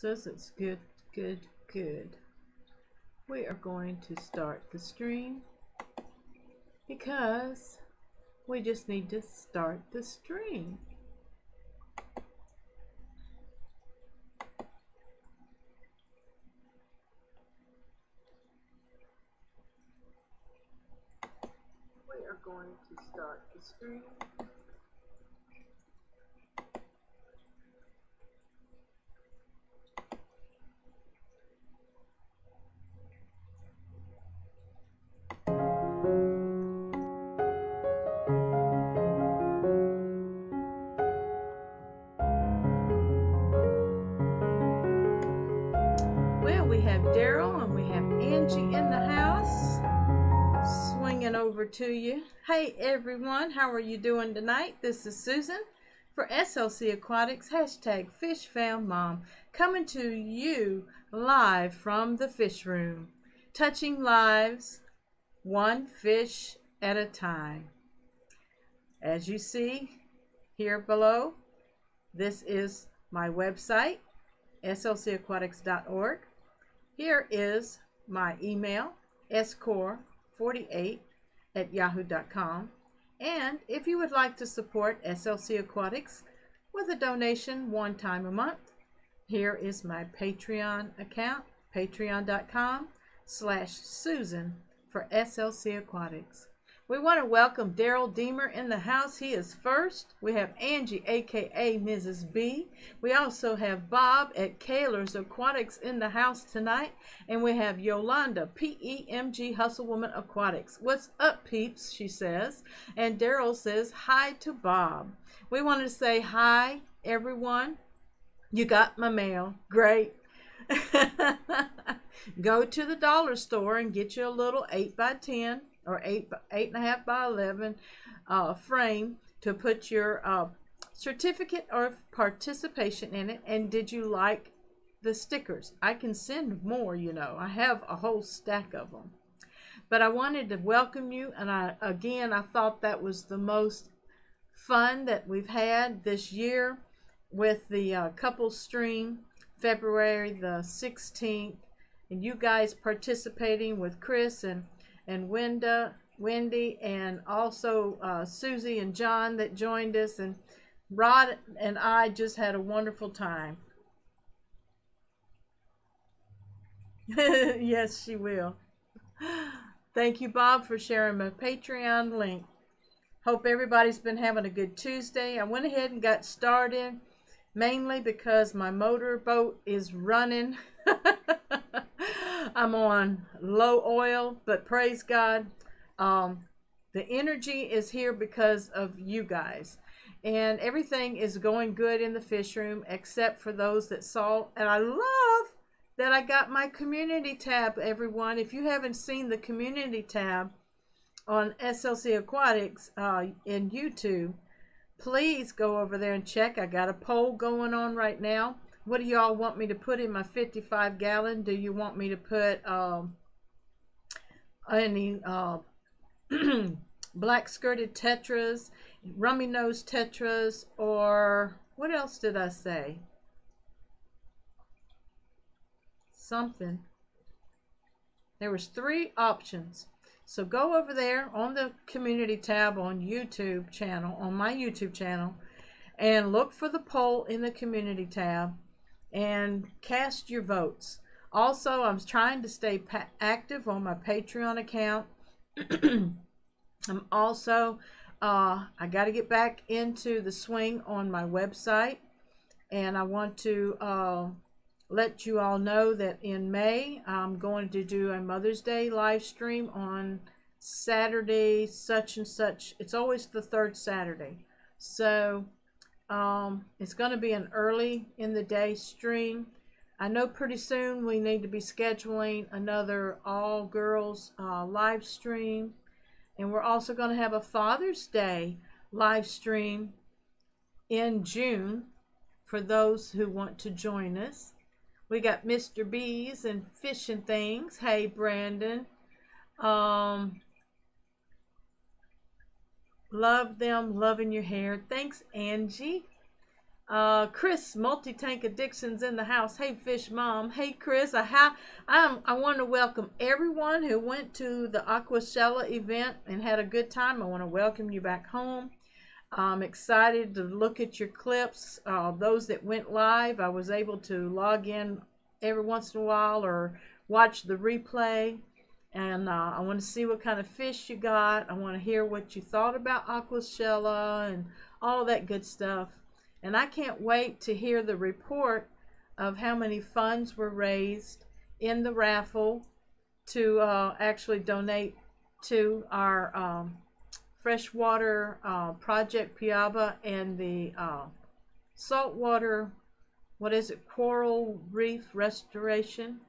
Says it's good, good, good. We are going to start the stream because we just need to start the stream. We are going to start the stream. We have Daryl and we have Angie in the house. Swinging over to you. Hey everyone, how are you doing tonight? This is Susan for SLC Aquatics, hashtag Fish Found Mom, coming to you live from the fish room, touching lives one fish at a time. As you see here below, this is my website, slcaquatics.org. Here is my email, score48@yahoo.com. And if you would like to support SLC Aquatics with a donation one time a month, here is my Patreon account, patreon.com/Susan for SLC Aquatics. We want to welcome Daryl Deemer in the house. He is first. We have Angie, aka Mrs. B. We also have Bob at Kaler's Aquatics in the house tonight. And we have Yolanda, PEMG Hustlewoman Aquatics. What's up, peeps, she says. And Daryl says hi to Bob. We wanted to say hi, everyone. You got my mail. Great. Go to the dollar store and get you a little 8x10 or 8.5 by 11 frame to put your certificate of participation in it. And did you like the stickers? I can send more, you know. I have a whole stack of them. But I wanted to welcome you, and I thought that was the most fun that we've had this year with the couple stream, February the 16th, and you guys participating with Chris and Wendy, and also Susie and John that joined us, and Rod and I just had a wonderful time. Yes, she will. Thank you, Bob, for sharing my Patreon link. Hope everybody's been having a good Tuesday. I went ahead and got started, mainly because my motorboat is running. I'm on low oil, but praise God, the energy is here because of you guys, and everything is going good in the fish room except for those that saw. And I love that I got my community tab, everyone. If you haven't seen the community tab on SLC Aquatics in YouTube, please go over there and check. I got a poll going on right now. What do y'all want me to put in my 55-gallon? Do you want me to put any black skirted tetras, rummy nose tetras, or what else did I say? Something. There was 3 options. So go over there on the community tab on YouTube channel, on my YouTube channel, and look for the poll in the community tab and cast your votes. Also, I'm trying to stay active on my Patreon account. I'm also, I got to get back into the swing on my website, and I want to let you all know that in May, I'm going to do a Mother's Day live stream on Saturday, such and such. It's always the 3rd Saturday. So it's going to be an early in the day stream. I know pretty soon we need to be scheduling another all girls live stream, and we're also going to have a Father's Day live stream in June for those who want to join us. We got Mr. B's and Fish and Things. Hey Brandon, love them, loving your hair. Thanks, Angie. Chris, multi-tank addictions in the house. Hey, Fish Mom. Hey, Chris. I want to welcome everyone who went to the Aquashella event and had a good time. I want to welcome you back home. I'm excited to look at your clips. Those that went live, I was able to log in every once in a while or watch the replay. And I want to see what kind of fish you got. I want to hear what you thought about Aquashella and all that good stuff. And I can't wait to hear the report of how many funds were raised in the raffle to actually donate to our freshwater project Piaba and the saltwater, what is it, coral reef restoration,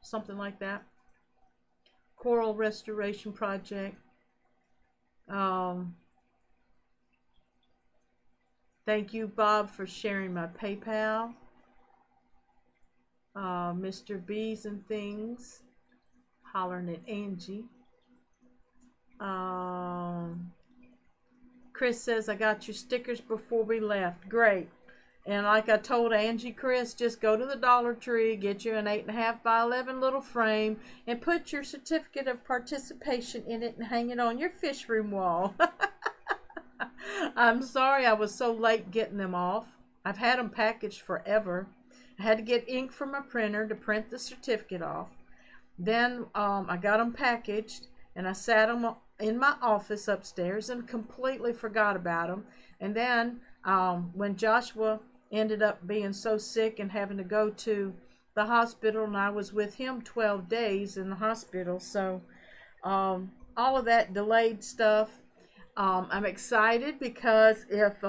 something like that. Coral restoration project. Thank you, Bob, for sharing my PayPal. Mr. Bees and Things, hollering at Angie. Chris says, I got your stickers before we left. Great. And like I told Angie, Chris, just go to the Dollar Tree, get you an 8.5 by 11 little frame, and put your certificate of participation in it and hang it on your fish room wall. I'm sorry I was so late getting them off. I've had them packaged forever. I had to get ink from my printer to print the certificate off. Then I got them packaged, and I sat them in my office upstairs and completely forgot about them. And then when Joshua ended up being so sick and having to go to the hospital, and I was with him 12 days in the hospital, so all of that delayed stuff. I'm excited because if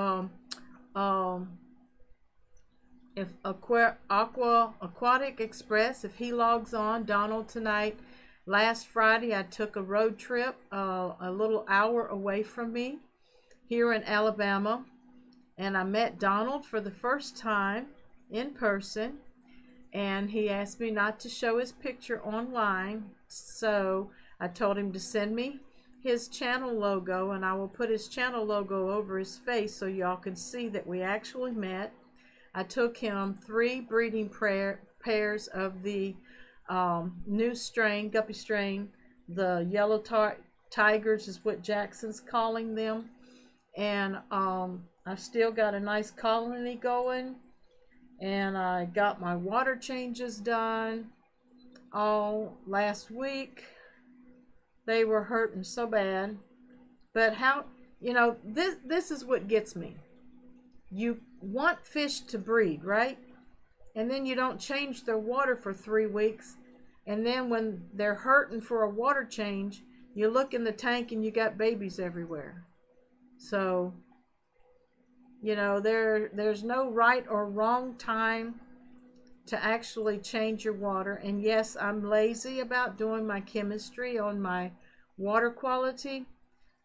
Aquatic Express, if he logs on, Donald tonight, last Friday I took a road trip a little hour away from me here in Alabama, and I met Donald for the first time in person, and he asked me not to show his picture online, so I told him to send me his channel logo, and I will put his channel logo over his face so y'all can see that we actually met. I took him 3 breeding pairs of the new strain, guppy strain, the yellow tigers is what Jackson's calling them, and I've still got a nice colony going, and I got my water changes done all last week. They were hurting so bad, but how, you know, this is what gets me. You want fish to breed, right? And then you don't change their water for 3 weeks, and then when they're hurting for a water change, you look in the tank and you got babies everywhere. So, you know, there's no right or wrong time to actually change your water. And yes, I'm lazy about doing my chemistry on my water quality.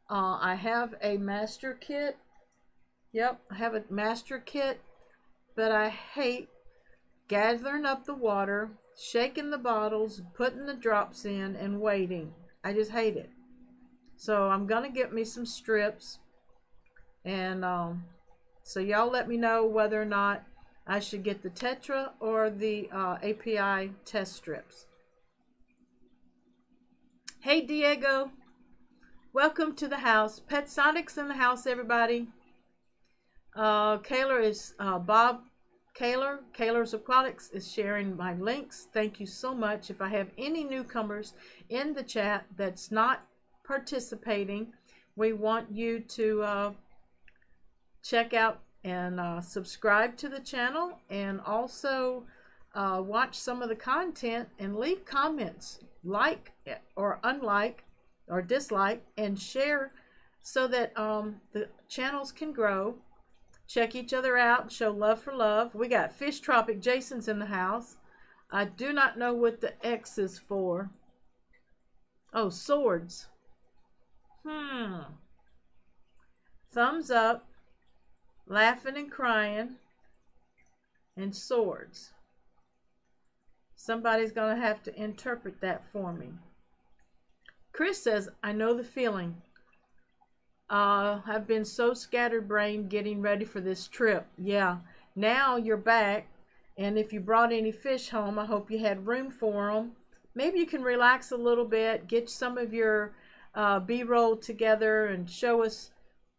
I have a master kit. Yep, I have a master kit, but I hate gathering up the water, shaking the bottles, putting the drops in, and waiting. I just hate it. So I'm gonna get me some strips, and so y'all let me know whether or not I should get the Tetra or the API test strips. Hey Diego, welcome to the house. Pet Sonic's in the house, everybody. Kaylor is Bob Kaylor's Aquatics is sharing my links. Thank you so much. If I have any newcomers in the chat that's not participating, we want you to check out and subscribe to the channel, and also watch some of the content and leave comments, like or unlike or dislike, and share so that the channels can grow. Check each other out, show love for love. We got Fish Tropic Jason's in the house. I do not know what the X is for. Oh, swords. Thumbs up, laughing and crying, and swords. Somebody's going to have to interpret that for me. Chris says, I know the feeling. I've been so scatterbrained getting ready for this trip. Yeah, Now you're back, and if you brought any fish home, I hope you had room for them. Maybe you can relax a little bit, get some of your B-roll together and show us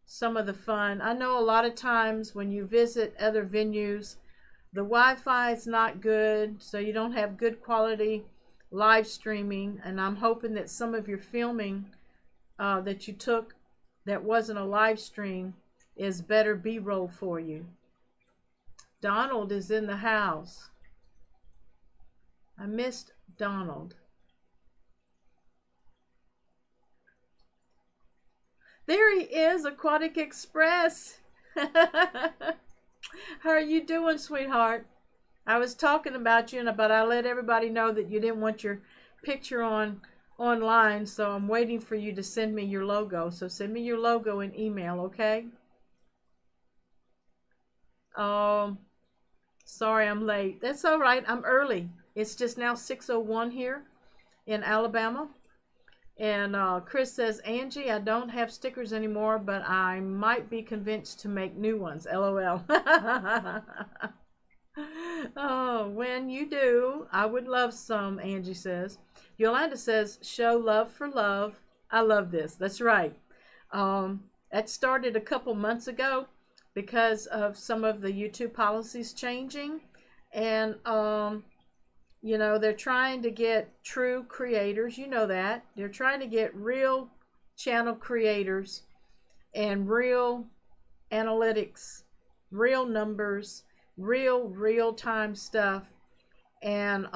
some of the fun. I know a lot of times when you visit other venues, the Wi-Fi is not good, so you don't have good quality live streaming, and I'm hoping that some of your filming that you took that wasn't a live stream is better B-roll for you. Donald is in the house. I missed Donald. There he is, Aquatic Express. How are you doing, sweetheart? I was talking about you, but I let everybody know that you didn't want your picture online, so I'm waiting for you to send me your logo. So send me your logo in email, okay? Sorry I'm late. That's all right. I'm early. It's just now 6:01 here in Alabama. And Chris says, Angie, I don't have stickers anymore, but I might be convinced to make new ones. LOL. Oh, when you do, I would love some, Angie says. Yolanda says, show love for love. I love this. That's right. That started a couple months ago because of some of the YouTube policies changing. And, you know, they're trying to get true creators. You know that. They're trying to get real channel creators and real analytics, real numbers, real-time stuff. And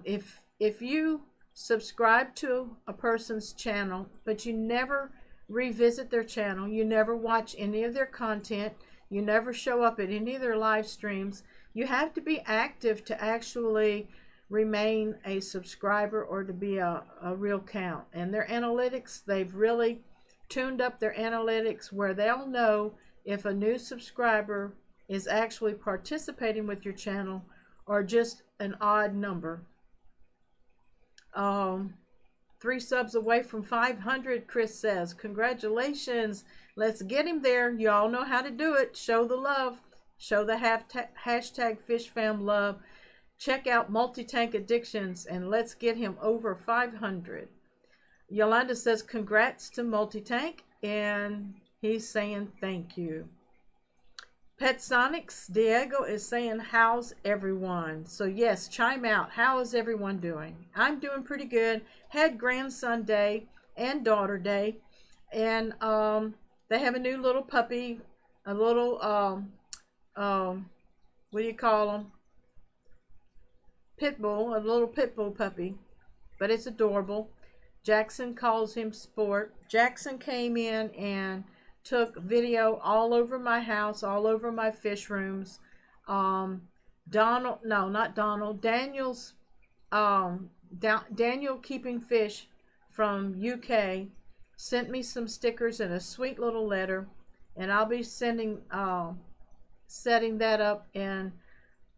if you subscribe to a person's channel, but you never revisit their channel, you never watch any of their content, you never show up at any of their live streams, you have to be active to actually remain a subscriber or to be a real count. And their analytics, they've really tuned up their analytics where they'll know if a new subscriber is actually participating with your channel or just an odd number. 3 subs away from 500, Chris says. Congratulations. Let's get him there. Y'all know how to do it. Show the love. Show the hashtag FishFamLove. Check out Multi-Tank Addictions and let's get him over 500. Yolanda says congrats to Multi-Tank and he's saying thank you. Pet Sonics, Diego is saying how's everyone? So yes, chime out. How is everyone doing? I'm doing pretty good. Had grandson day and daughter day, and they have a new little puppy, a little what do you call them? Pit bull, a little pit bull puppy, but it's adorable. Jackson calls him Sport. Jackson came in and took video all over my house, all over my fish rooms. Donald, no, not Donald, Daniel's, Daniel Keeping Fish from UK sent me some stickers and a sweet little letter, and I'll be sending, setting that up and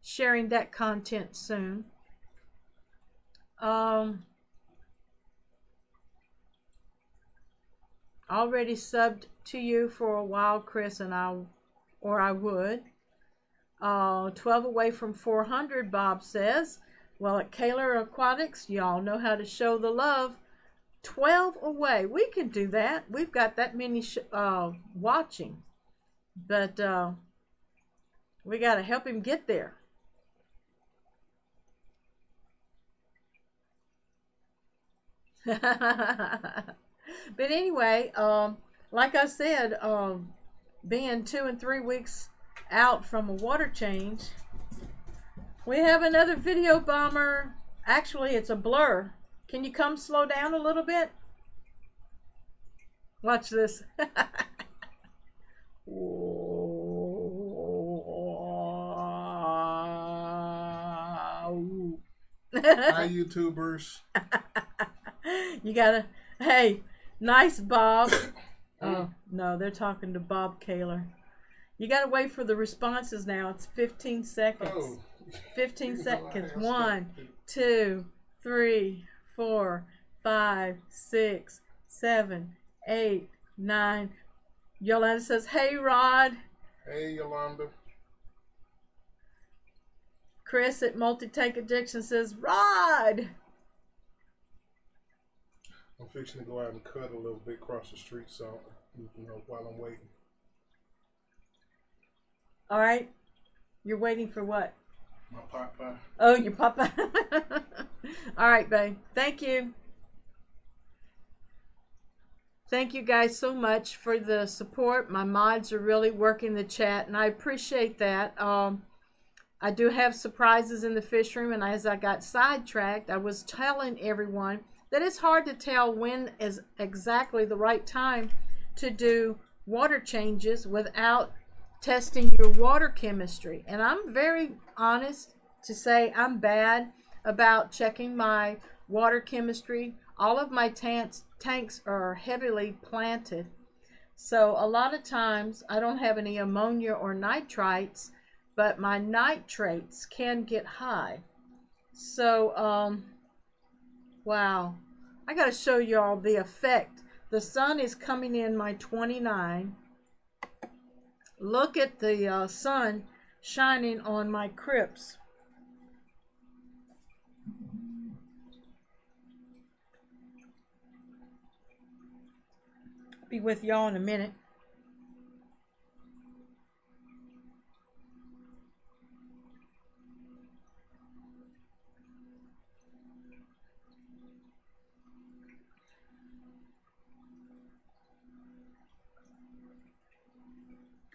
sharing that content soon. Already subbed to you for a while, Chris, and I would. 12 away from 400, Bob says. Well, at Kaler Aquatics, y'all know how to show the love. 12 away. We can do that. We've got that many watching. But we got to help him get there. But anyway, like I said, being 2 and 3 weeks out from a water change, we have another video bomber. Actually, it's a blur. Can you come slow down a little bit? Watch this. Hi, YouTubers. You gotta, hey, nice, Bob. Oh, no, they're talking to Bob Kaler. You gotta wait for the responses now. It's 15 seconds. Oh. 15 seconds. 1, 2, 3, 4, 5, 6, 7, 8, 9. Yolanda says, hey, Rod. Hey, Yolanda. Chris at Multi-Take Addiction says, Rod! I'm fixing to go out and cut a little bit across the street, so, you know, while I'm waiting. All right. You're waiting for what? My pot pie. Oh, your pot pie. All right, babe. Thank you. Thank you guys so much for the support. My mods are really working the chat, and I appreciate that. I do have surprises in the fish room, and as I got sidetracked, I was telling everyone that it's hard to tell when is exactly the right time to do water changes without testing your water chemistry. And I'm very honest to say I'm bad about checking my water chemistry. All of my tanks are heavily planted, so a lot of times I don't have any ammonia or nitrites, but my nitrates can get high. So wow, I got to show y'all the effect. The sun is coming in my 29. Look at the sun shining on my crypts. Be with y'all in a minute.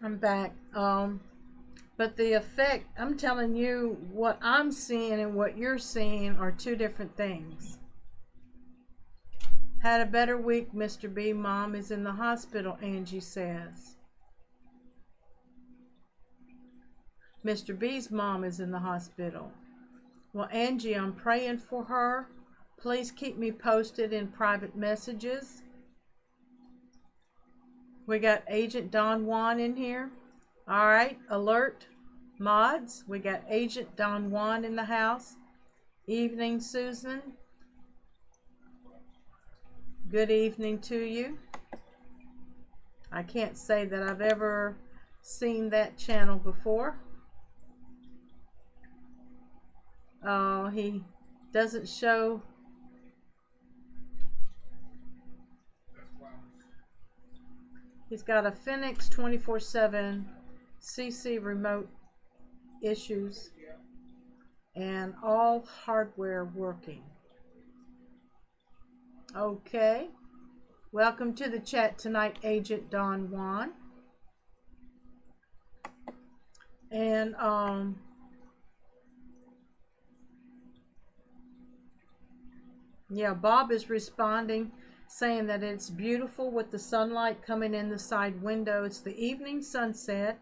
I'm back. But the effect, I'm telling you, what I'm seeing and what you're seeing are two different things. Had a better week, Mr. B. Mom is in the hospital, Angie says. Mr. B's mom is in the hospital. Well, Angie, I'm praying for her. Please keep me posted in private messages. We got Agent Don Juan in here. All right, alert, mods. We got Agent Don Juan in the house. Evening, Susan. Good evening to you. I can't say that I've ever seen that channel before. Oh, he doesn't show. He's got a Phoenix 24/7 CC remote issues and all hardware working. Okay. Welcome to the chat tonight, Agent Don Juan. And yeah, Bob is responding, saying that it's beautiful with the sunlight coming in the side window. It's the evening sunset.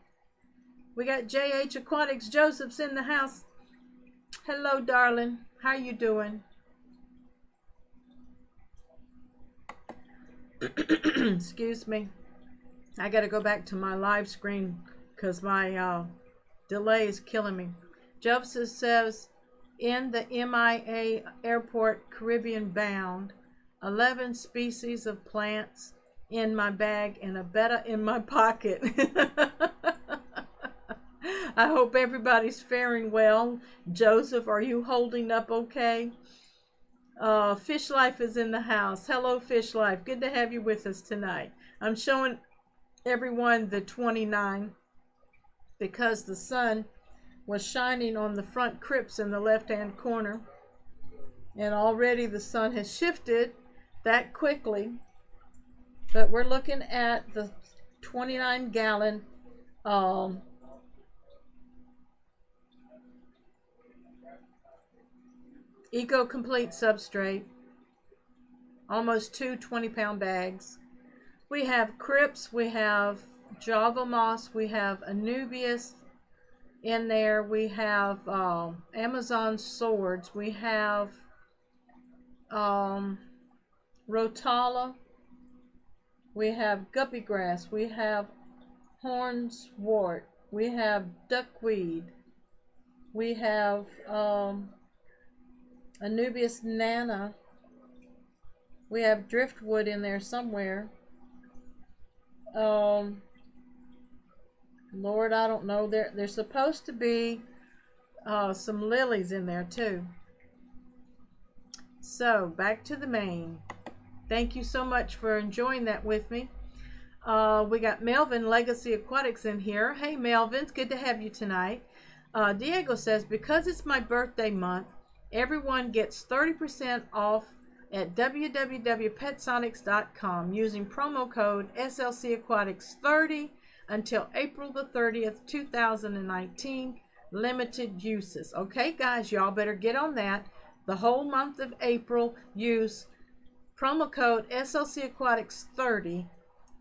We got JH Aquatics. Joseph's in the house. Hello, darling. How you doing? Excuse me. I got to go back to my live screen because my delay is killing me. Joseph says, in the MIA airport, Caribbean bound, 11 species of plants in my bag and a betta in my pocket. I hope everybody's faring well. Joseph, are you holding up okay? Fish Life is in the house. Hello, Fish Life. Good to have you with us tonight. I'm showing everyone the 29 because the sun was shining on the front crypts in the left-hand corner. And already the sun has shifted that quickly. But we're looking at the 29-gallon Eco Complete substrate, almost two 20-pound bags. We have crypts, we have Java moss, we have Anubias in there, we have Amazon swords, we have Rotala, we have guppy grass, we have hornswort, we have duckweed, we have Anubias nana. We have driftwood in there somewhere. Lord, I don't know. They're supposed to be some lilies in there too. So back to the main. Thank you so much for enjoying that with me. We got Melvin Legacy Aquatics in here. Hey Melvin, it's good to have you tonight. Diego says, because it's my birthday month, everyone gets 30% off at www.petsonics.com using promo code SLCAquatics30 until April the 30th, 2019. Limited uses. Okay, guys, y'all better get on that. The whole month of April, use promo code SLCAquatics30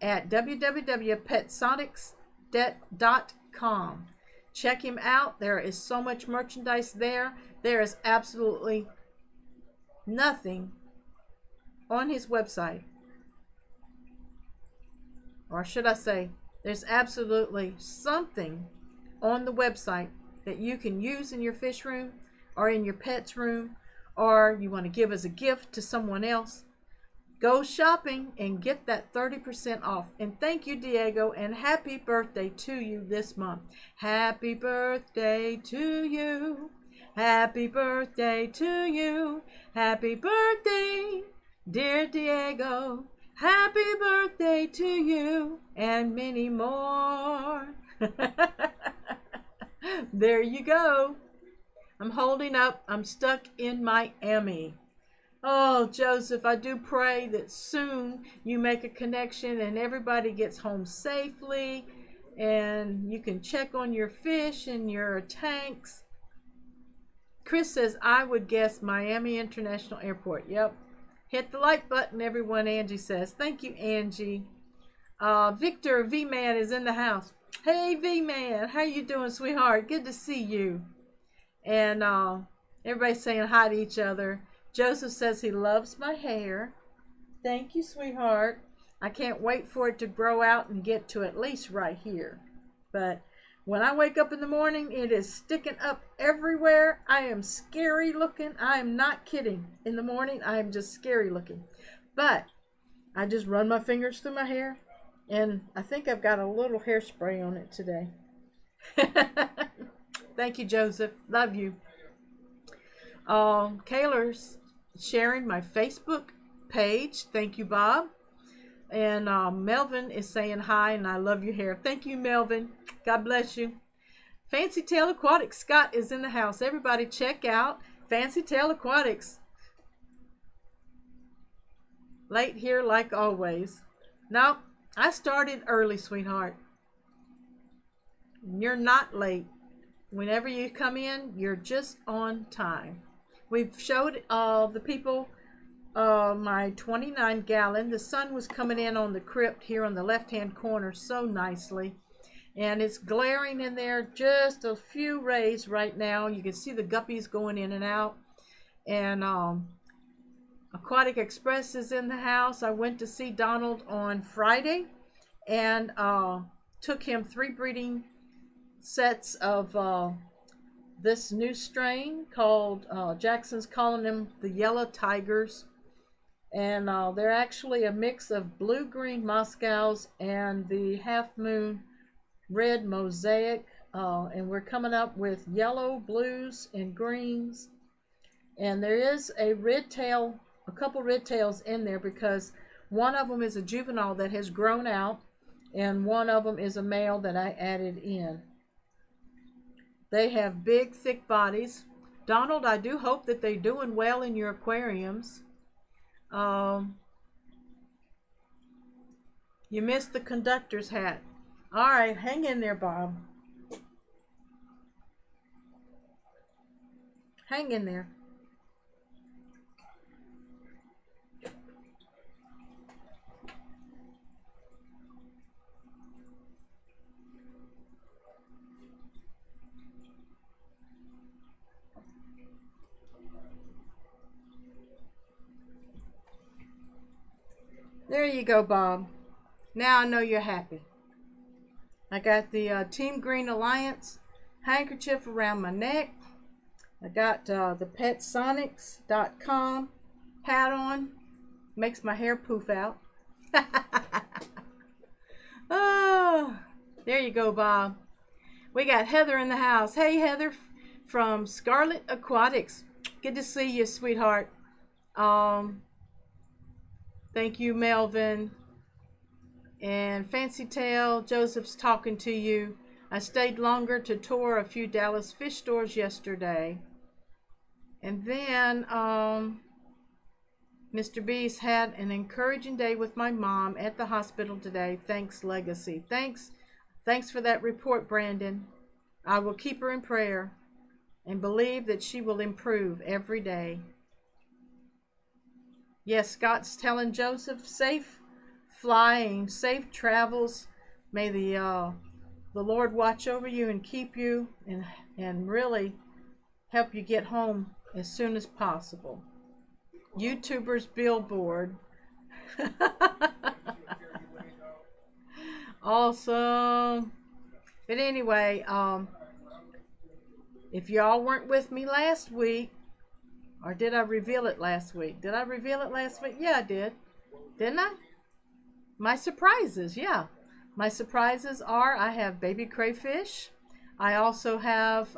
at www.petsonics.com. Check him out. There is so much merchandise there. There is absolutely nothing on his website. Or should I say, there's absolutely something on the website that you can use in your fish room or in your pet's room, or you want to give as a gift to someone else. Go shopping and get that 30% off. And thank you, Diego, and happy birthday to you this month. Happy birthday to you. Happy birthday to you. Happy birthday, dear Diego. Happy birthday to you and many more. There you go. I'm holding up. I'm stuck in Miami. Oh, Joseph, I do pray that soon you make a connection and everybody gets home safely and you can check on your fish and your tanks. Chris says, I would guess Miami International Airport. Yep. Hit the like button, everyone, Angie says. Thank you, Angie. Victor V-Man is in the house. Hey, V-Man. How you doing, sweetheart? Good to see you. And everybody's saying hi to each other. Joseph says he loves my hair. Thank you, sweetheart. I can't wait for it to grow out and get to at least right here. But when I wake up in the morning, it is sticking up everywhere. I am scary looking. I am not kidding. In the morning, I am just scary looking. But I just run my fingers through my hair. And I think I've got a little hairspray on it today. Thank you, Joseph. Love you. Kayla's sharing my Facebook page. Thank you, Bob. And Melvin is saying hi and I love your hair. Thank you, Melvin. God bless you. Fancy Tail Aquatics. Scott is in the house. Everybody check out Fancy Tail Aquatics. Late here like always. No, I started early, sweetheart. You're not late. Whenever you come in, you're just on time. We've showed the people my 29 gallon. The sun was coming in on the crypt here on the left hand corner so nicely. And it's glaring in there, just a few rays right now. You can see the guppies going in and out. And Aquatic Express is in the house. I went to see Donald on Friday and took him 3 breeding sets of this new strain called, Jackson's calling them the Yellow Tigers. And they're actually a mix of blue-green Moscows and the Half Moon Red Mosaic. And we're coming up with yellow, blues, and greens. And there is a red tail, a couple red tails in there because one of them is a juvenile that has grown out and one of them is a male that I added in. They have big, thick bodies. Donald, I do hope that they're doing well in your aquariums. You missed the conductor's hat. All right, hang in there, Bob. Hang in there. There you go, Bob. Now I know you're happy. I got the Team Green Alliance handkerchief around my neck. I got the PetSonics.com hat on. Makes my hair poof out. Oh, there you go, Bob. We got Heather in the house. Hey, Heather. from Scarlet Aquatics. Good to see you, sweetheart. Thank you, Melvin. And Fancy Tail, Joseph's talking to you. I stayed longer to tour a few Dallas fish stores yesterday. And then Mr. B's had an encouraging day with my mom at the hospital today. Thanks, Legacy. Thanks for that report, Brandon. I will keep her in prayer and believe that she will improve every day. Yes, Scott's telling Joseph, safe flying, safe travels. May the Lord watch over you and keep you and really help you get home as soon as possible. YouTuber's billboard. Awesome. But anyway, if y'all weren't with me last week, or did I reveal it last week? Did I reveal it last week? Yeah, I did. Didn't I? My surprises, yeah. My surprises are I have baby crayfish. I also have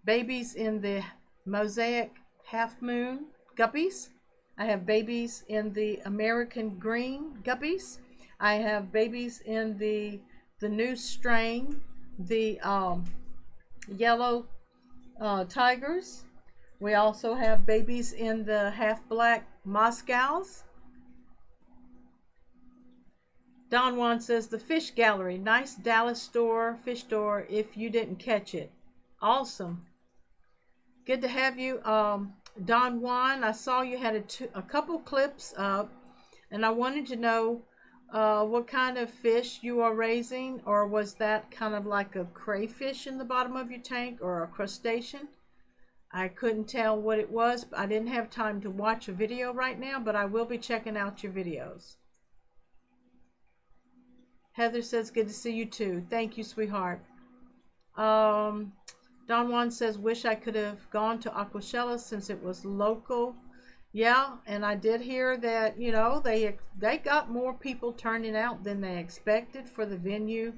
babies in the mosaic half moon guppies. I have babies in the American green guppies. I have babies in the new strain, the yellow tigers. We also have babies in the half black Moscows. Don Juan says the fish gallery, nice Dallas fish store if you didn't catch it. Awesome. Good to have you, Don Juan. I saw you had a couple clips up, and I wanted to know what kind of fish you are raising, or was that kind of like a crayfish in the bottom of your tank or a crustacean? I couldn't tell what it was. I didn't have time to watch a video right now, but I will be checking out your videos. Heather says, good to see you too. Thank you, sweetheart. Don Juan says, wish I could have gone to Aquashella since it was local. Yeah, and I did hear that, you know, they got more people turning out than they expected for the venue,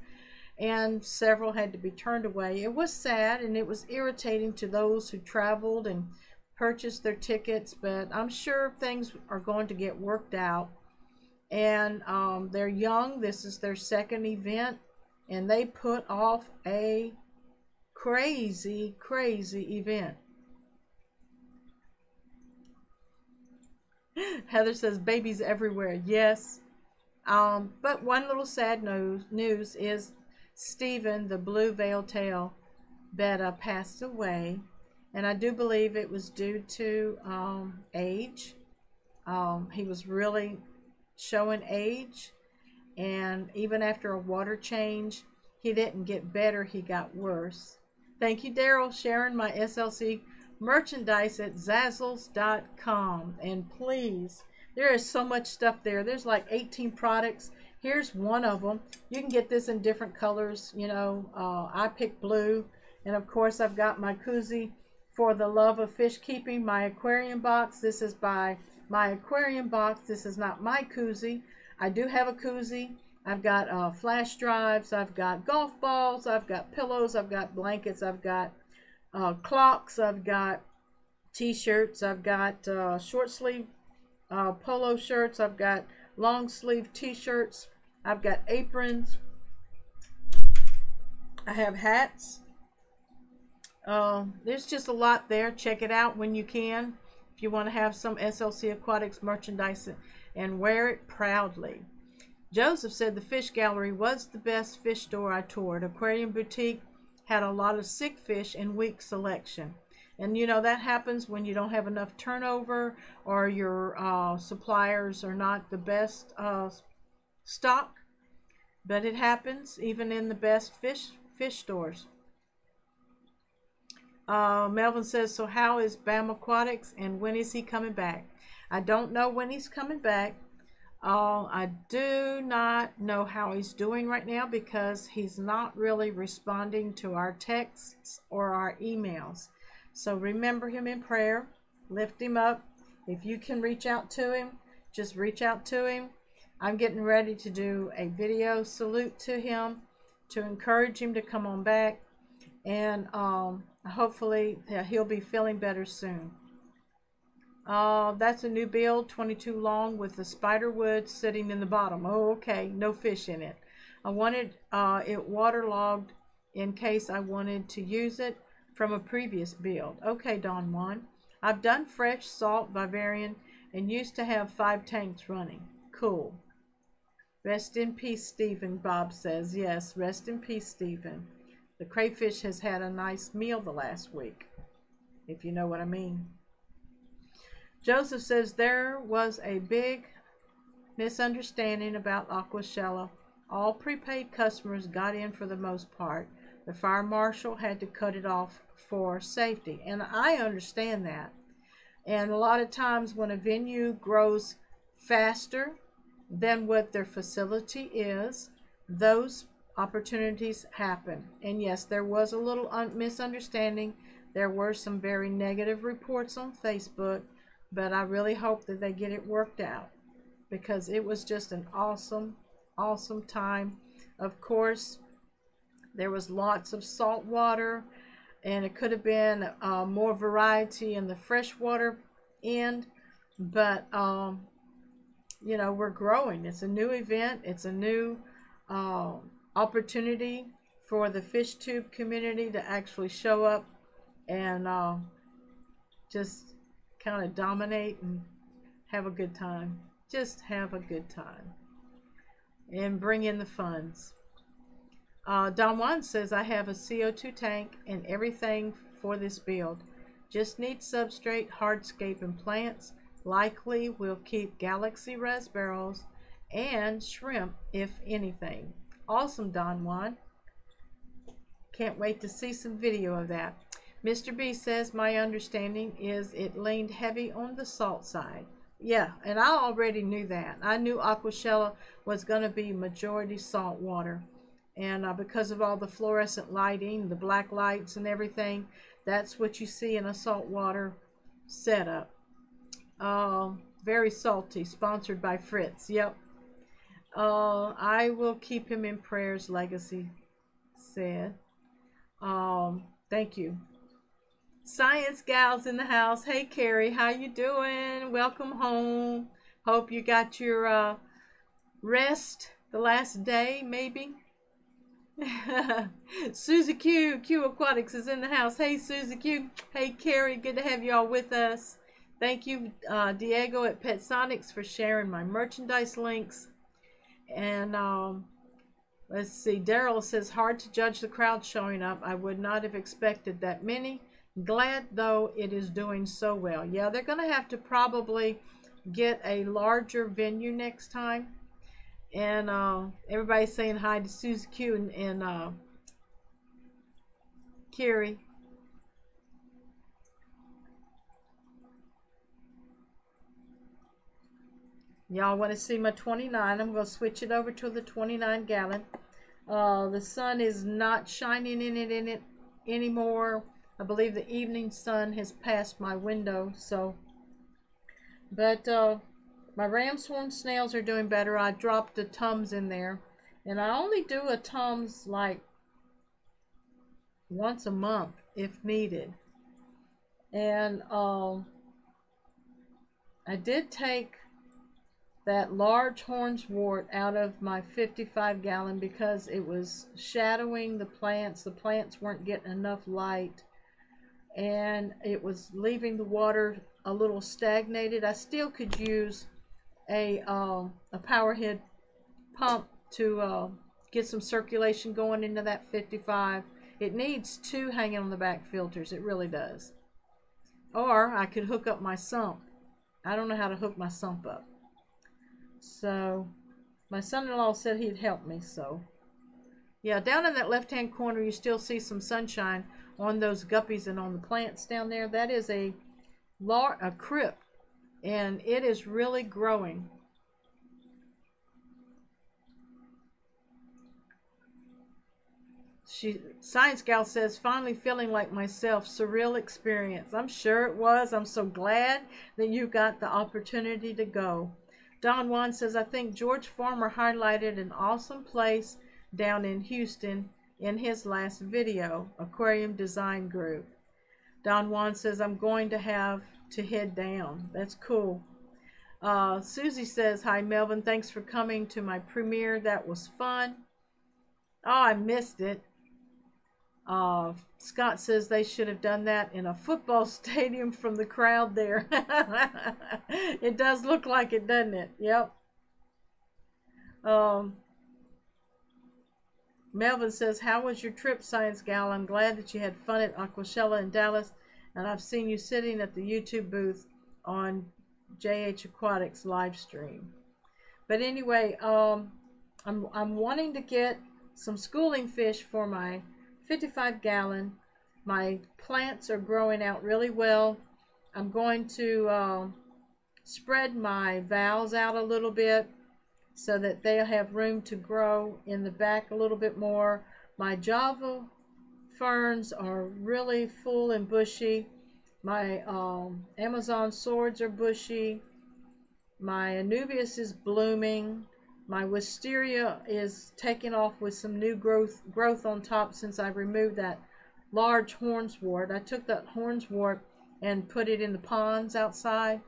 and several had to be turned away. It was sad and it was irritating to those who traveled and purchased their tickets, but I'm sure things are going to get worked out. And they're young. This is their second event, and they put off a crazy event. Heather says babies everywhere. Yes, but one little sad news is Stephen, the blue veil tail betta, passed away, and I do believe it was due to age. He was really showing age, and even after a water change, he didn't get better, he got worse. Thank you, Daryl, sharing my SLC merchandise at Zazzles.com. And please, there is so much stuff there. There's like 18 products. Here's one of them. You can get this in different colors. You know, I picked blue, and of course I've got my koozie for the love of fish keeping, my aquarium box. This is by my aquarium box. This is not my koozie. I do have a koozie. I've got flash drives, I've got golf balls, I've got pillows, I've got blankets, I've got clocks, I've got t-shirts, I've got short sleeve polo shirts, I've got long sleeve t-shirts, I've got aprons, I have hats. There's just a lot there. Check it out when you can, if you want to have some SLC Aquatics merchandise and wear it proudly. Joseph said the fish gallery was the best fish store I toured. Aquarium Boutique had a lot of sick fish and weak selection. And you know, that happens when you don't have enough turnover, or your suppliers are not the best stock. But it happens even in the best fish stores. Melvin says, so how is Bam Aquatics and when is he coming back? I don't know when he's coming back. I do not know how he's doing right now because he's not really responding to our texts or our emails. So remember him in prayer. Lift him up. If you can reach out to him, just reach out to him. I'm getting ready to do a video salute to him to encourage him to come on back. And hopefully he'll be feeling better soon. That's a new build, 22 long with the spider wood sitting in the bottom. Oh, okay, no fish in it. I wanted it waterlogged in case I wanted to use it from a previous build. Okay, Don Juan. I've done fresh salt vivarium and used to have 5 tanks running. Cool. Rest in peace, Stephen, Bob says. Yes, rest in peace, Stephen. The crayfish has had a nice meal the last week, if you know what I mean. Joseph says there was a big misunderstanding about Aquashella. All prepaid customers got in for the most part. The fire marshal had to cut it off for safety, and I understand that. And a lot of times when a venue grows faster than what their facility is, those opportunities happen. And yes, there was a little misunderstanding. There were some very negative reports on Facebook, but I really hope that they get it worked out, because it was just an awesome time. Of course, there was lots of salt water, and it could have been more variety in the freshwater end, but you know, we're growing. It's a new event. It's a new opportunity for the fish tube community to actually show up and just kind of dominate and have a good time. Just have a good time and bring in the funds. Don Juan says, I have a CO2 tank and everything for this build. Just need substrate, hardscape, and plants. Likely we'll keep galaxy raspberries and shrimp, if anything. Awesome, Don Juan. Can't wait to see some video of that. Mr. B says, my understanding is it leaned heavy on the salt side. Yeah, and I already knew that. I knew Aquashella was going to be majority salt water. And because of all the fluorescent lighting, the black lights and everything, that's what you see in a saltwater setup. Very salty, sponsored by Fritz. Yep. I will keep him in prayers, Legacy said. Thank you. Science Gals in the house. Hey, Carrie, how you doing? Welcome home. Hope you got your rest the last day, maybe. Susie Q Aquatics is in the house. Hey, Susie Q. Hey, Carrie, good to have you all with us. Thank you, Diego at PetSonics, for sharing my merchandise links. And let's see, Daryl says, hard to judge the crowd showing up. I would not have expected that many. Glad, though, it is doing so well. Yeah, they're going to have to probably get a larger venue next time. And everybody's saying hi to Susie Q and Carrie. Y'all want to see my 29? I'm going to switch it over to the 29 gallon. The sun is not shining in it anymore. I believe the evening sun has passed my window. So, but my ram's horn snails are doing better. I dropped the Tums in there, and I only do a Tums like once a month if needed. And I did take that large hornswort out of my 55 gallon because it was shadowing the plants. The plants weren't getting enough light, and it was leaving the water a little stagnated. I still could use a powerhead pump to get some circulation going into that 55. It needs 2 hanging on the back filters. It really does. Or I could hook up my sump. I don't know how to hook my sump up. So my son-in-law said he'd help me. So yeah, down in that left-hand corner you still see some sunshine on those guppies and on the plants down there. That is a crypt, and it is really growing. Science Gal says, finally feeling like myself. Surreal experience. I'm sure it was. I'm so glad that you got the opportunity to go. Don Juan says, I think George Farmer highlighted an awesome place down in Houston in his last video, Aquarium Design Group. Don Juan says, I'm going to have to head down. That's cool. Susie says, hi, Melvin. Thanks for coming to my premiere. That was fun. Oh, I missed it. Scott says they should have done that in a football stadium from the crowd there. It does look like it, doesn't it? Yep. Melvin says, how was your trip, Science Gal? I'm glad that you had fun at Aquashella in Dallas, and I've seen you sitting at the YouTube booth on JH Aquatics live stream. But anyway, I'm wanting to get some schooling fish for my 55-gallon. My plants are growing out really well. I'm going to spread my valves out a little bit so that they'll have room to grow in the back a little bit more. My Java ferns are really full and bushy. My Amazon swords are bushy. My Anubias is blooming. My wisteria is taking off with some new growth on top since I removed that large hornswort. I took that hornswort and put it in the ponds outside.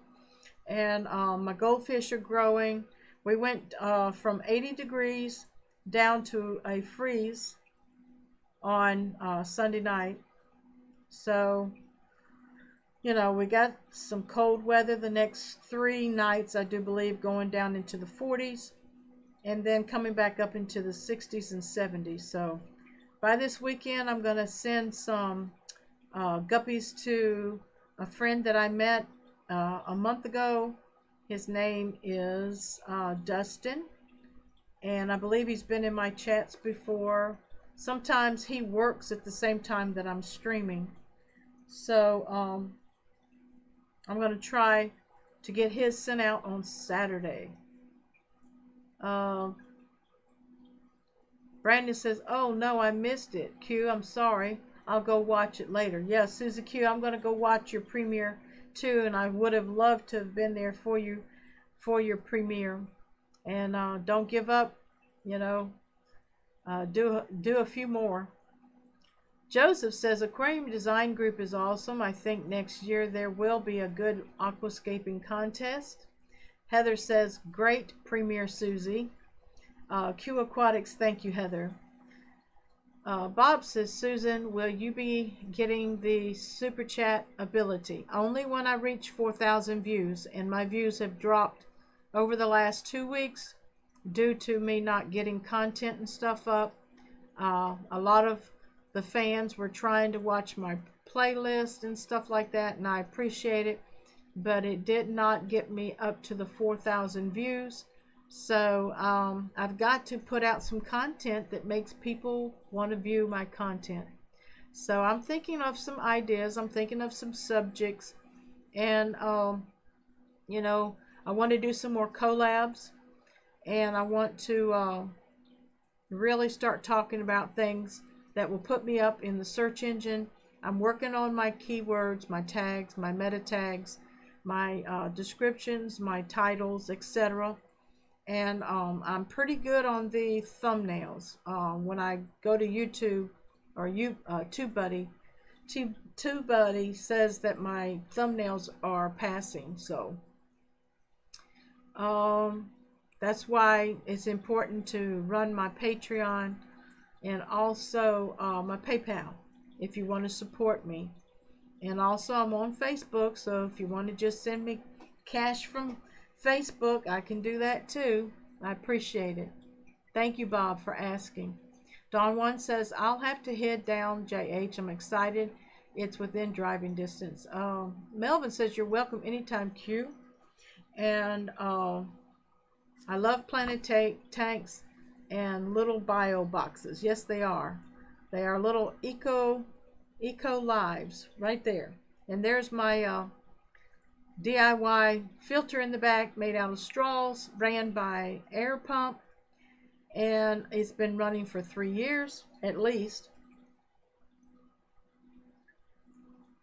And my goldfish are growing. We went from 80 degrees down to a freeze on Sunday night. So, you know, we got some cold weather the next 3 nights, I do believe, going down into the 40s. And then coming back up into the 60s and 70s. So by this weekend, I'm going to send some guppies to a friend that I met a month ago. His name is Dustin, and I believe he's been in my chats before. Sometimes he works at the same time that I'm streaming. So I'm going to try to get his sent out on Saturday. Brandon says, oh no, I missed it. Q, I'm sorry. I'll go watch it later. Yeah, Susie Q, I'm going to go watch your premiere too, and I would have loved to have been there for you for your premiere. And don't give up, you know. Do a few more. Joseph says, aquarium design group is awesome. I think next year there will be a good aquascaping contest. Heather says, great premiere, Susie. Q Aquatics, thank you, Heather. Bob says, Susan, will you be getting the super chat ability? Only when I reach 4,000 views, and my views have dropped over the last 2 weeks due to me not getting content and stuff up. A lot of the fans were trying to watch my playlist and stuff like that, and I appreciate it, but it did not get me up to the 4,000 views. So I've got to put out some content that makes people want to view my content. So I'm thinking of some ideas. I'm thinking of some subjects. And, you know, I want to do some more collabs. And I want to really start talking about things that will put me up in the search engine. I'm working on my keywords, my tags, my meta tags, my descriptions, my titles, etc. And I'm pretty good on the thumbnails. When I go to YouTube or TubeBuddy, TubeBuddy says that my thumbnails are passing. So that's why it's important to run my Patreon and also my PayPal if you want to support me. And also I'm on Facebook, so if you want to just send me cash from Facebook, I can do that too. I appreciate it. Thank you, Bob, for asking. Don Juan says, I'll have to head down, JH. I'm excited. It's within driving distance. Melvin says, you're welcome anytime, Q. And I love Planet tanks and little bio boxes. Yes, they are. They are little eco lives right there. And there's my DIY filter in the back made out of straws, ran by air pump, and it's been running for 3 years at least.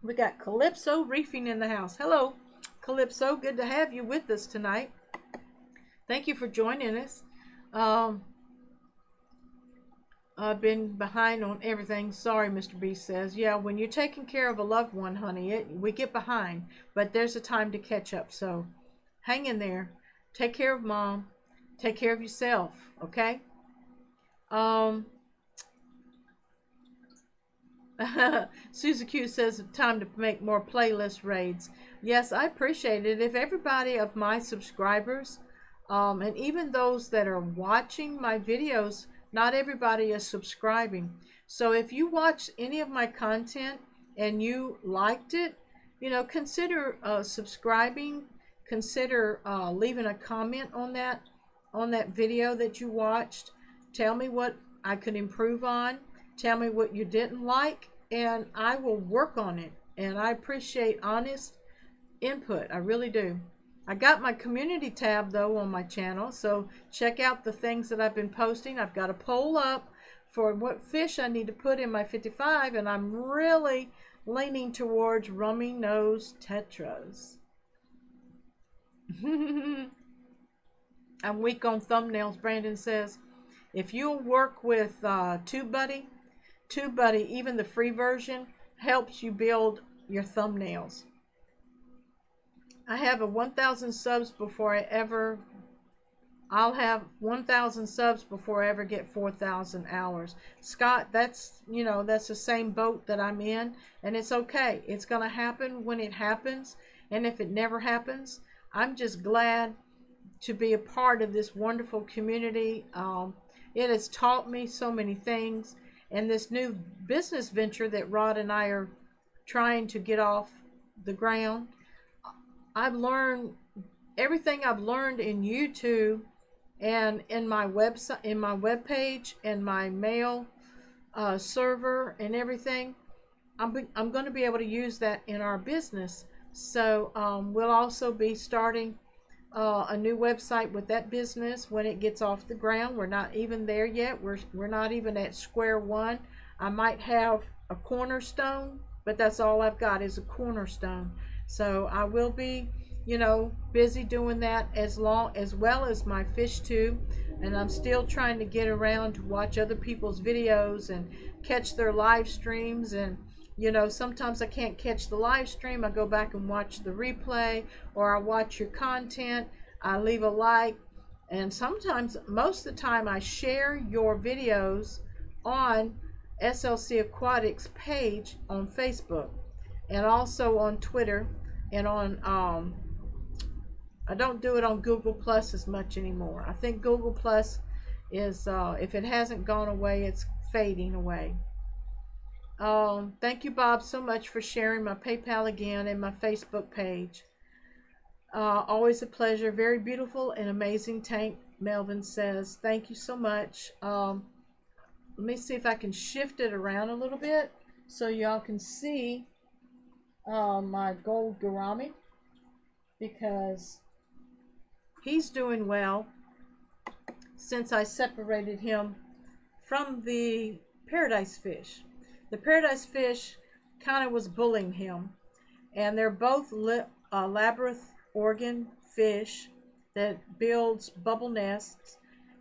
We got Calypso Reefing in the house. Hello, Calypso. Good to have you with us tonight. Thank you for joining us. I've been behind on everything. Sorry, Mr. B says. Yeah, when you're taking care of a loved one, honey, we get behind. But there's a time to catch up. So hang in there. Take care of mom. Take care of yourself. Okay? Susie Q says time to make more playlist raids. Yes, I appreciate it. If everybody of my subscribers, and even those that are watching my videos, not everybody is subscribing. So if you watch any of my content and you liked it, you know, consider subscribing. Consider leaving a comment on that video that you watched. Tell me what I could improve on. Tell me what you didn't like, and I will work on it. And I appreciate honest input. I really do. I got my community tab though on my channel, so check out the things that I've been posting. I've got a poll up for what fish I need to put in my 55, and I'm really leaning towards rummy nose tetras. I'm weak on thumbnails, Brandon says. If you'll work with TubeBuddy, even the free version, helps you build your thumbnails. I have a 1,000 subs before I'll have 1,000 subs before I ever get 4,000 hours. Scott, that's, you know, that's the same boat that I'm in, and it's okay. It's going to happen when it happens, and if it never happens, I'm just glad to be a part of this wonderful community. It has taught me so many things, and this new business venture that Rod and I are trying to get off the ground, I've learned everything I've learned in YouTube and in my website, in my webpage, and my mail server and everything. I'm going to be able to use that in our business. So we'll also be starting a new website with that business when it gets off the ground. We're not even there yet. We're not even at square one. I might have a cornerstone, but that's all I've got is a cornerstone. So I will be, you know, busy doing that as well as my fish tube, and I'm still trying to get around to watch other people's videos and catch their live streams. And you know, sometimes I can't catch the live stream. I go back and watch the replay, or I watch your content, I leave a like, and sometimes, most of the time, I share your videos on SLC Aquatics page on Facebook, and also on Twitter, and on I don't do it on Google Plus as much anymore. I think Google Plus is if it hasn't gone away, it's fading away. Thank you, Bob, so much for sharing my PayPal again and my Facebook page. Always a pleasure. Very beautiful and amazing tank, Melvin says. Thank you so much. Let me see if I can shift it around a little bit so y'all can see my gold gourami, because he's doing well since I separated him from the paradise fish. The paradise fish kind of was bullying him, and they're both labyrinth organ fish that builds bubble nests,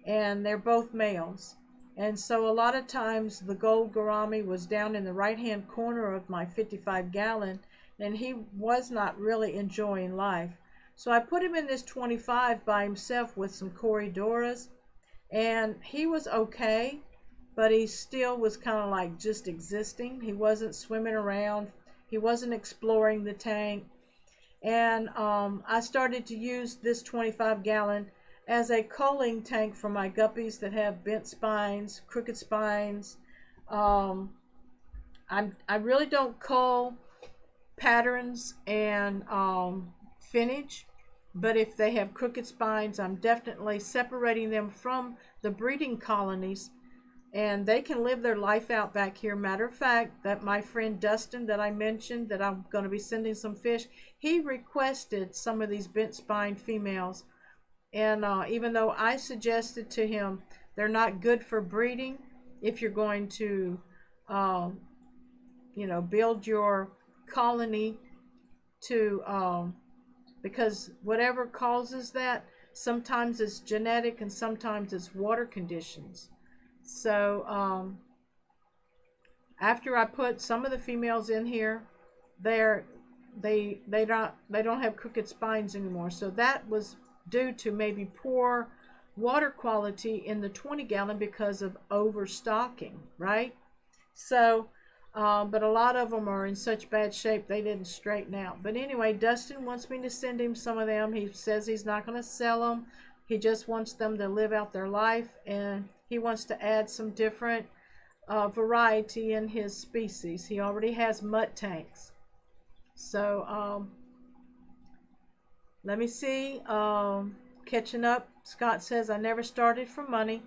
and they're both males. And so a lot of times the gold gourami was down in the right hand corner of my 55-gallon, and he was not really enjoying life. So I put him in this 25 by himself with some corydoras, and he was okay, but he still was kind of like just existing. He wasn't swimming around. He wasn't exploring the tank. And I started to use this 25-gallon as a culling tank for my guppies that have bent spines, crooked spines. I really don't cull patterns and finnage, but if they have crooked spines, I'm definitely separating them from the breeding colonies, and they can live their life out back here. Matter of fact, that my friend Dustin that I mentioned that I'm going to be sending some fish, he requested some of these bent spine females, and even though I suggested to him they're not good for breeding, if you're going to you know, build your colony to because whatever causes that, sometimes it's genetic and sometimes it's water conditions. So after I put some of the females in here, they don't have crooked spines anymore. So that was due to maybe poor water quality in the 20-gallon because of overstocking, right? So but a lot of them are in such bad shape they didn't straighten out. But anyway, Dustin wants me to send him some of them. He says he's not going to sell them. He just wants them to live out their life, and he wants to add some different variety in his species. He already has mutt tanks. So let me see. Catching up, Scott says, I never started for money.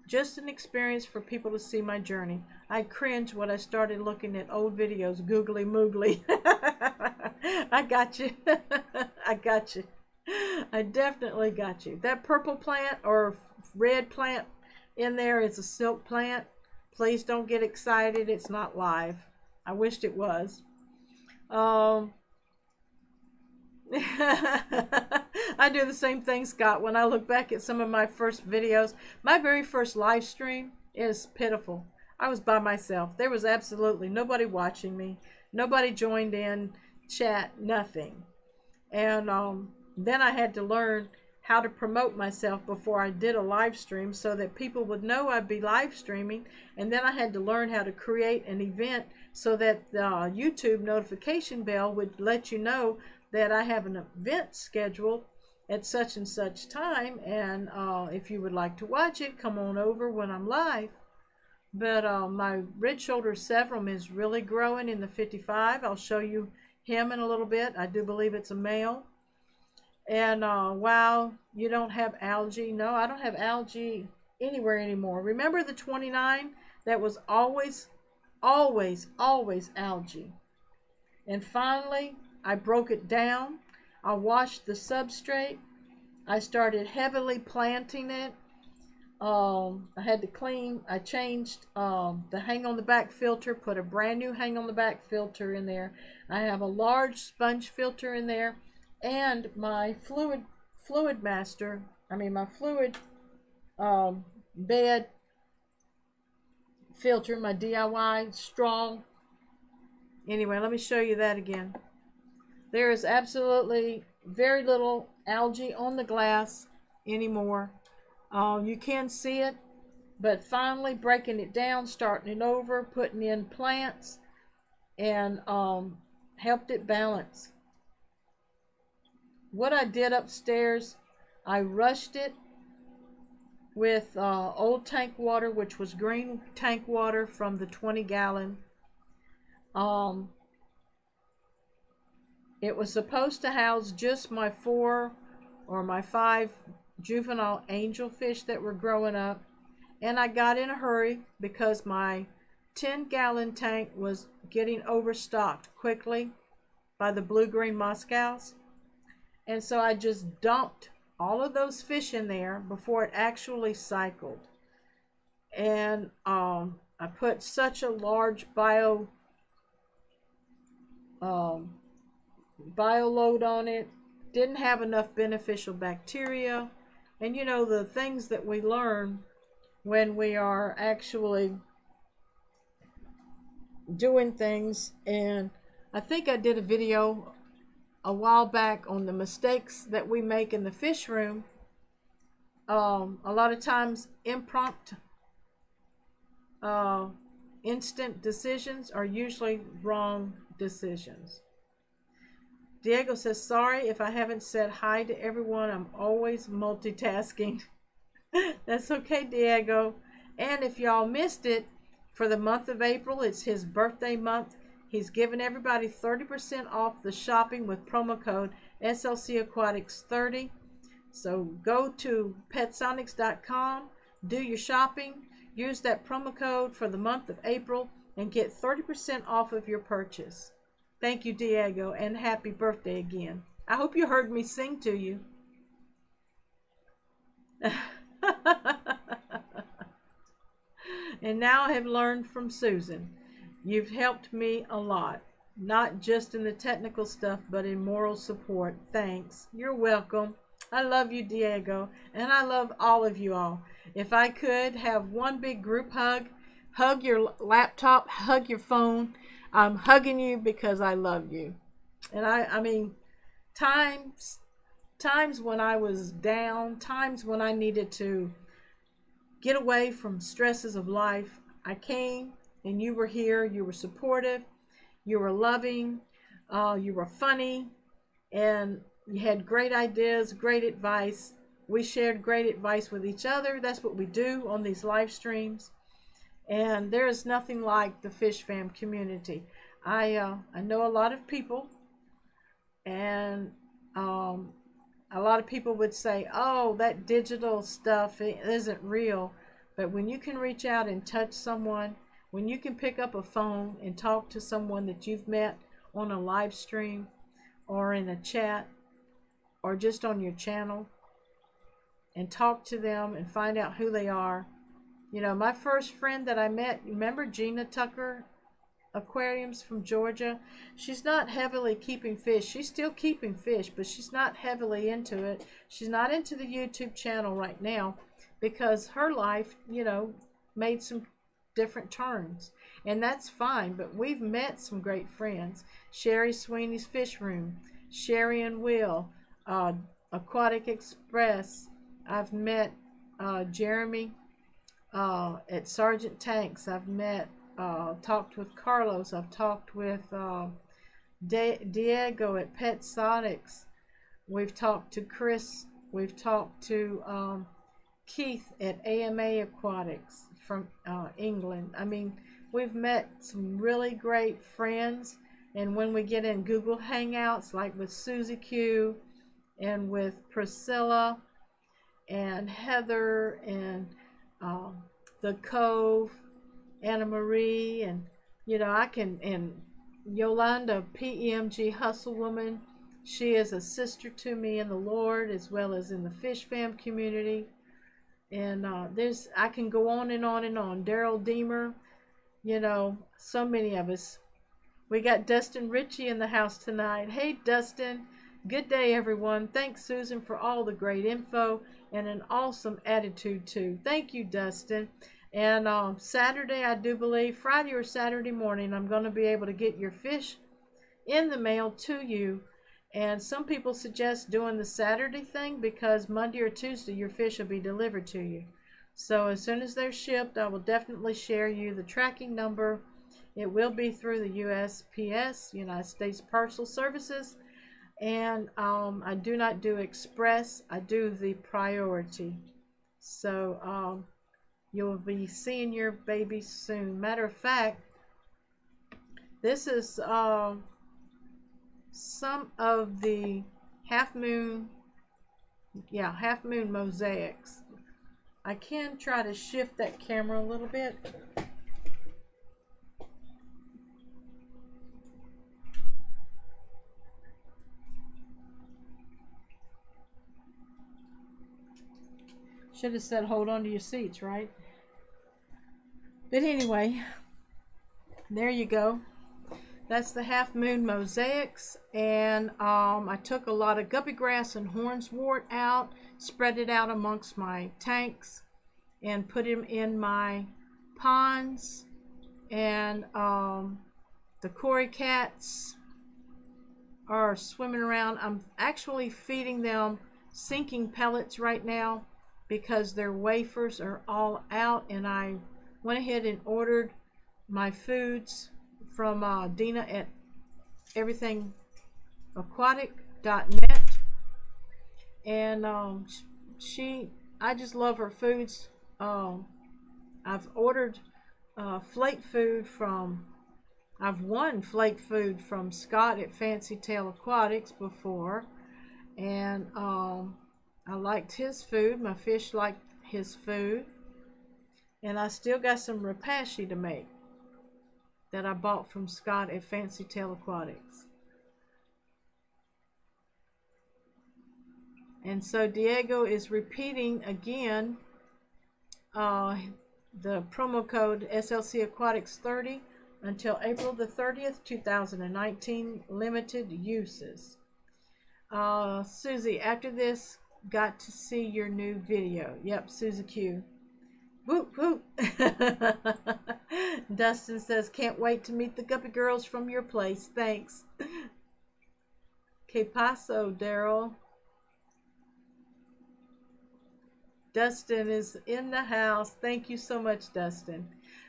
Just an experience for people to see my journey. I cringe when I started looking at old videos, googly moogly. I got you. I got you. I definitely got you. That purple plant or red plant in there is a silk plant. Please don't get excited. It's not live. I wished it was. I do the same thing, Scott. When I look back at some of my first videos, my very first live stream is pitiful. I was by myself. There was absolutely nobody watching me. Nobody joined in, chat, nothing. And then I had to learn how to promote myself before I did a live stream so that people would know I'd be live streaming. And then I had to learn how to create an event so that the YouTube notification bell would let you know that I have an event scheduled at such and such time, and if you would like to watch it, come on over when I'm live. But my red shoulder severum is really growing in the 55. I'll show you him in a little bit. I do believe it's a male. And wow, you don't have algae. No, I don't have algae anywhere anymore. Remember the 29? That was always algae. And finally, I broke it down. I washed the substrate. I started heavily planting it. I had to clean. I changed the hang on the back filter, put a brand new hang on the back filter in there. I have a large sponge filter in there, and my fluid master, my fluid bed filter, my DIY strong. Anyway, let me show you that again. There is absolutely very little algae on the glass anymore. You can see it, but finally breaking it down, starting it over, putting in plants, and helped it balance. What I did upstairs, I rushed it with old tank water, which was green tank water from the 20-gallon. It was supposed to house just my 4 or my 5 juvenile angelfish that were growing up, and I got in a hurry because my 10-gallon tank was getting overstocked quickly by the blue-green Moscows, and so I just dumped all of those fish in there before it actually cycled. And I put such a large bio load on it, didn't have enough beneficial bacteria. And you know, the things that we learn when we are actually doing things. And I think I did a video a while back on the mistakes that we make in the fish room. A lot of times impromptu instant decisions are usually wrong decisions. Diego says, sorry if I haven't said hi to everyone. I'm always multitasking. That's okay, Diego. And if y'all missed it, for the month of April, it's his birthday month. He's giving everybody 30% off the shopping with promo code SLC Aquatics 30. So go to petsonics.com, do your shopping, use that promo code for the month of April, and get 30% off of your purchase. Thank you, Diego, and happy birthday again. I hope you heard me sing to you. And now I have learned from Susan. You've helped me a lot, not just in the technical stuff, but in moral support. Thanks. You're welcome. I love you, Diego, and I love all of you all. If I could have one big group hug, hug your laptop, hug your phone. I'm hugging you because I love you. And I mean, times when I was down, times when I needed to get away from stresses of life, I came and you were here. You were supportive, you were loving, you were funny, and you had great ideas, great advice. We shared great advice with each other. That's what we do on these live streams. And there is nothing like the Fish Fam community. I know a lot of people, and a lot of people would say, oh, that digital stuff isn't real. But when you can reach out and touch someone, when you can pick up a phone and talk to someone that you've met on a live stream or in a chat or just on your channel, and talk to them and find out who they are. You know, my first friend that I met, remember Gina Tucker Aquariums from Georgia? She's not heavily keeping fish. She's still keeping fish, but she's not heavily into it. She's not into the YouTube channel right now because her life, you know, made some different turns. And that's fine, but we've met some great friends. Sherry Sweeney's Fish Room, Sherry and Will, Aquatic Express. I've met Jeremy at Sergeant Tanks. I've met, talked with Carlos. I've talked with Diego at Pet Exotics. We've talked to Chris. We've talked to Keith at AMA Aquatics from England. I mean, we've met some really great friends. And when we get in Google Hangouts, like with Susie Q and with Priscilla and Heather and the Cove, Anna Marie, and you know, I can, and Yolanda, PEMG Hustle Woman, she is a sister to me in the Lord as well as in the Fish Fam community. And I can go on and on and on. Daryl Deemer, you know, so many of us. We got Dustin Ritchie in the house tonight. Hey Dustin, good day everyone. Thanks Susan for all the great info and an awesome attitude too. Thank you Dustin. And Saturday, I do believe, Friday or Saturday morning, I'm going to be able to get your fish in the mail to you. And some people suggest doing the Saturday thing because Monday or Tuesday your fish will be delivered to you. So as soon as they're shipped, I will definitely share you the tracking number. It will be through the USPS, United States Parcel Services. And I do not do express. I do the priority. So you'll be seeing your baby soon. Matter of fact, this is some of the half moon mosaics. I can try to shift that camera a little bit. Should have said hold on to your seats, right? But anyway, there you go. That's the half moon mosaics. And I took a lot of guppy grass and hornswort out, spread it out amongst my tanks, and put them in my ponds. And the cory cats are swimming around. I'm actually feeding them sinking pellets right now because their wafers are all out, and I went ahead and ordered my foods from Dina at everythingaquatic.net. And I just love her foods. I've ordered flake food from, I've won flake food from Scott at Fancy Tail Aquatics before, and I liked his food. My fish liked his food. And I still got some rapashi to make that I bought from Scott at Fancy Tail Aquatics. And so Diego is repeating again the promo code SLC Aquatics 30 until April the 30th, 2019, limited uses. Susie, after this, got to see your new video. Yep, Susie Q. Whoop, whoop. Dustin says, can't wait to meet the guppy girls from your place. Thanks. Que paso, Daryl. Dustin is in the house. Thank you so much, Dustin.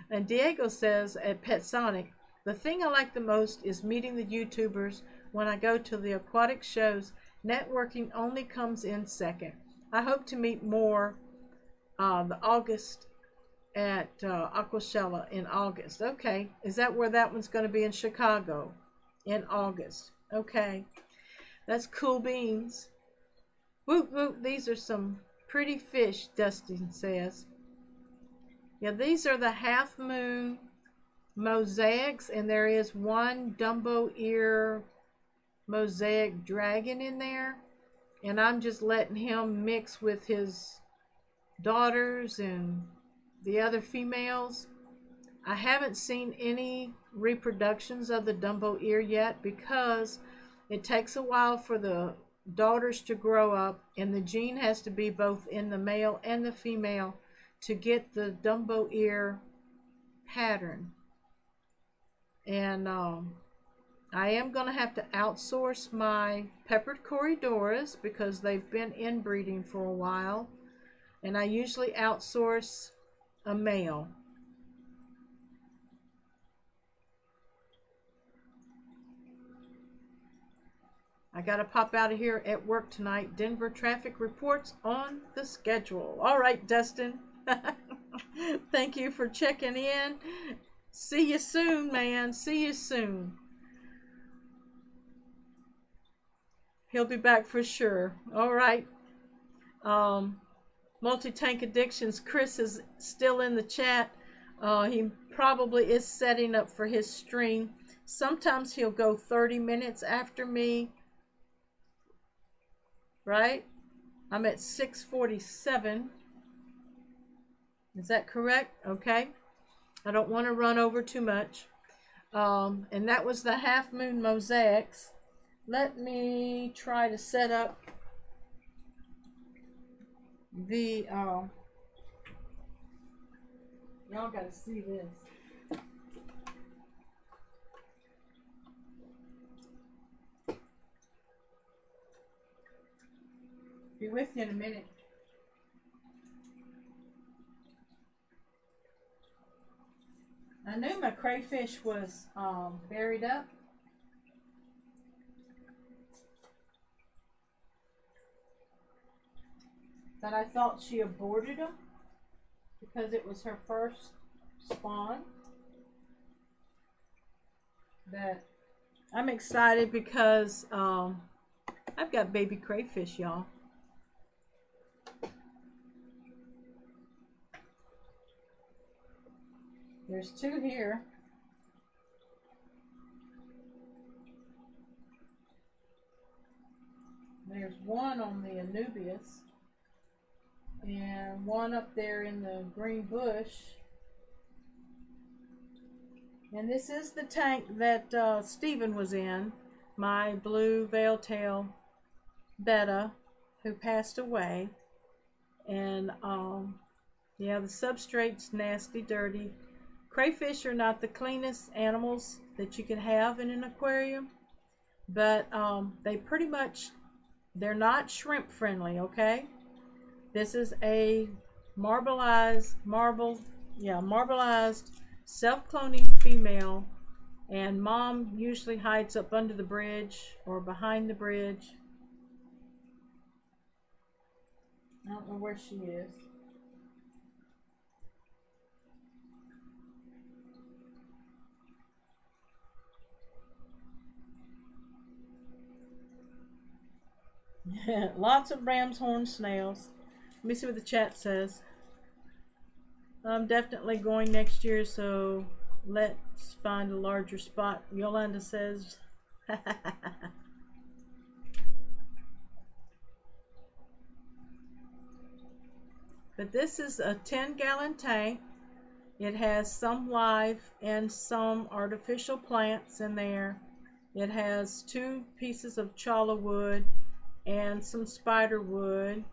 And Diego says at Pet Sonic, the thing I like the most is meeting the YouTubers when I go to the aquatic shows. Networking only comes in second. I hope to meet more the August at Aquashella in August. Okay. Is that where that one's going to be, in Chicago in August? Okay. That's cool beans. Whoop, whoop. These are some pretty fish, Dustin says. Yeah, these are the half moon mosaics, and there is one Dumbo ear mosaic dragon in there, and I'm just letting him mix with his daughters and the other females. I haven't seen any reproductions of the Dumbo ear yet because it takes a while for the daughters to grow up, and the gene has to be both in the male and the female to get the Dumbo ear pattern. And I am going to have to outsource my peppered corydoras because they've been inbreeding for a while, and I usually outsource a male. I got to pop out of here at work tonight. Denver traffic reports on the schedule. All right, Dustin. Thank you for checking in. See you soon, man. See you soon. He'll be back for sure. All right. Multi-Tank Addictions. Chris is still in the chat. He probably is setting up for his stream. Sometimes he'll go 30 minutes after me. Right? I'm at 6:47. Is that correct? Okay. I don't want to run over too much. And that was the half moon mosaics. Let me try to set up the y'all got to see this. Be with you in a minute. I knew my crayfish was buried up. But I thought she aborted them because it was her first spawn. But I'm excited because I've got baby crayfish, y'all. There's two here. There's one on the Anubias and one up there in the green bush. And this is the tank that Stephen was in, my blue veil-tail betta who passed away. And yeah, the substrate's nasty, dirty. Crayfish are not the cleanest animals that you can have in an aquarium, but they pretty much, they're not shrimp friendly, okay? This is a marbleized self-cloning female, and mom usually hides up under the bridge or behind the bridge. I don't know where she is. Lots of ram's horn snails. Let me see what the chat says. I'm definitely going next year, so let's find a larger spot. Yolanda says. But this is a 10-gallon tank. It has some live and some artificial plants in there. It has 2 pieces of chala wood and some spider wood.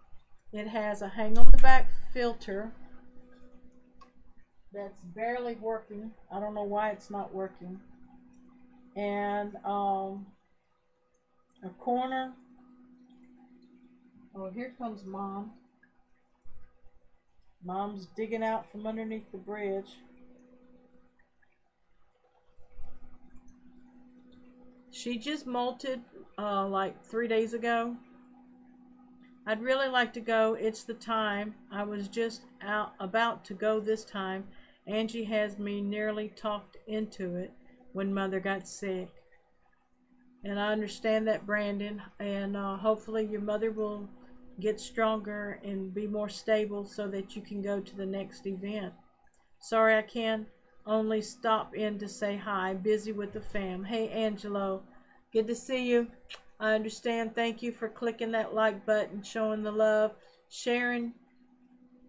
It has a hang on the back filter, that's barely working. I don't know why it's not working. And a corner. Oh, here comes Mom. Mom's digging out from underneath the bridge. She just molted like 3 days ago. I'd really like to go. It's the time. I was just about to go this time. Angie has me nearly talked into it when Mother got sick. And I understand that, Brandon. And hopefully your mother will get stronger and be more stable so that you can go to the next event. Sorry I can only stop in to say hi. Busy with the fam. Hey, Angelo. Good to see you. I understand. Thank you for clicking that like button, showing the love, sharing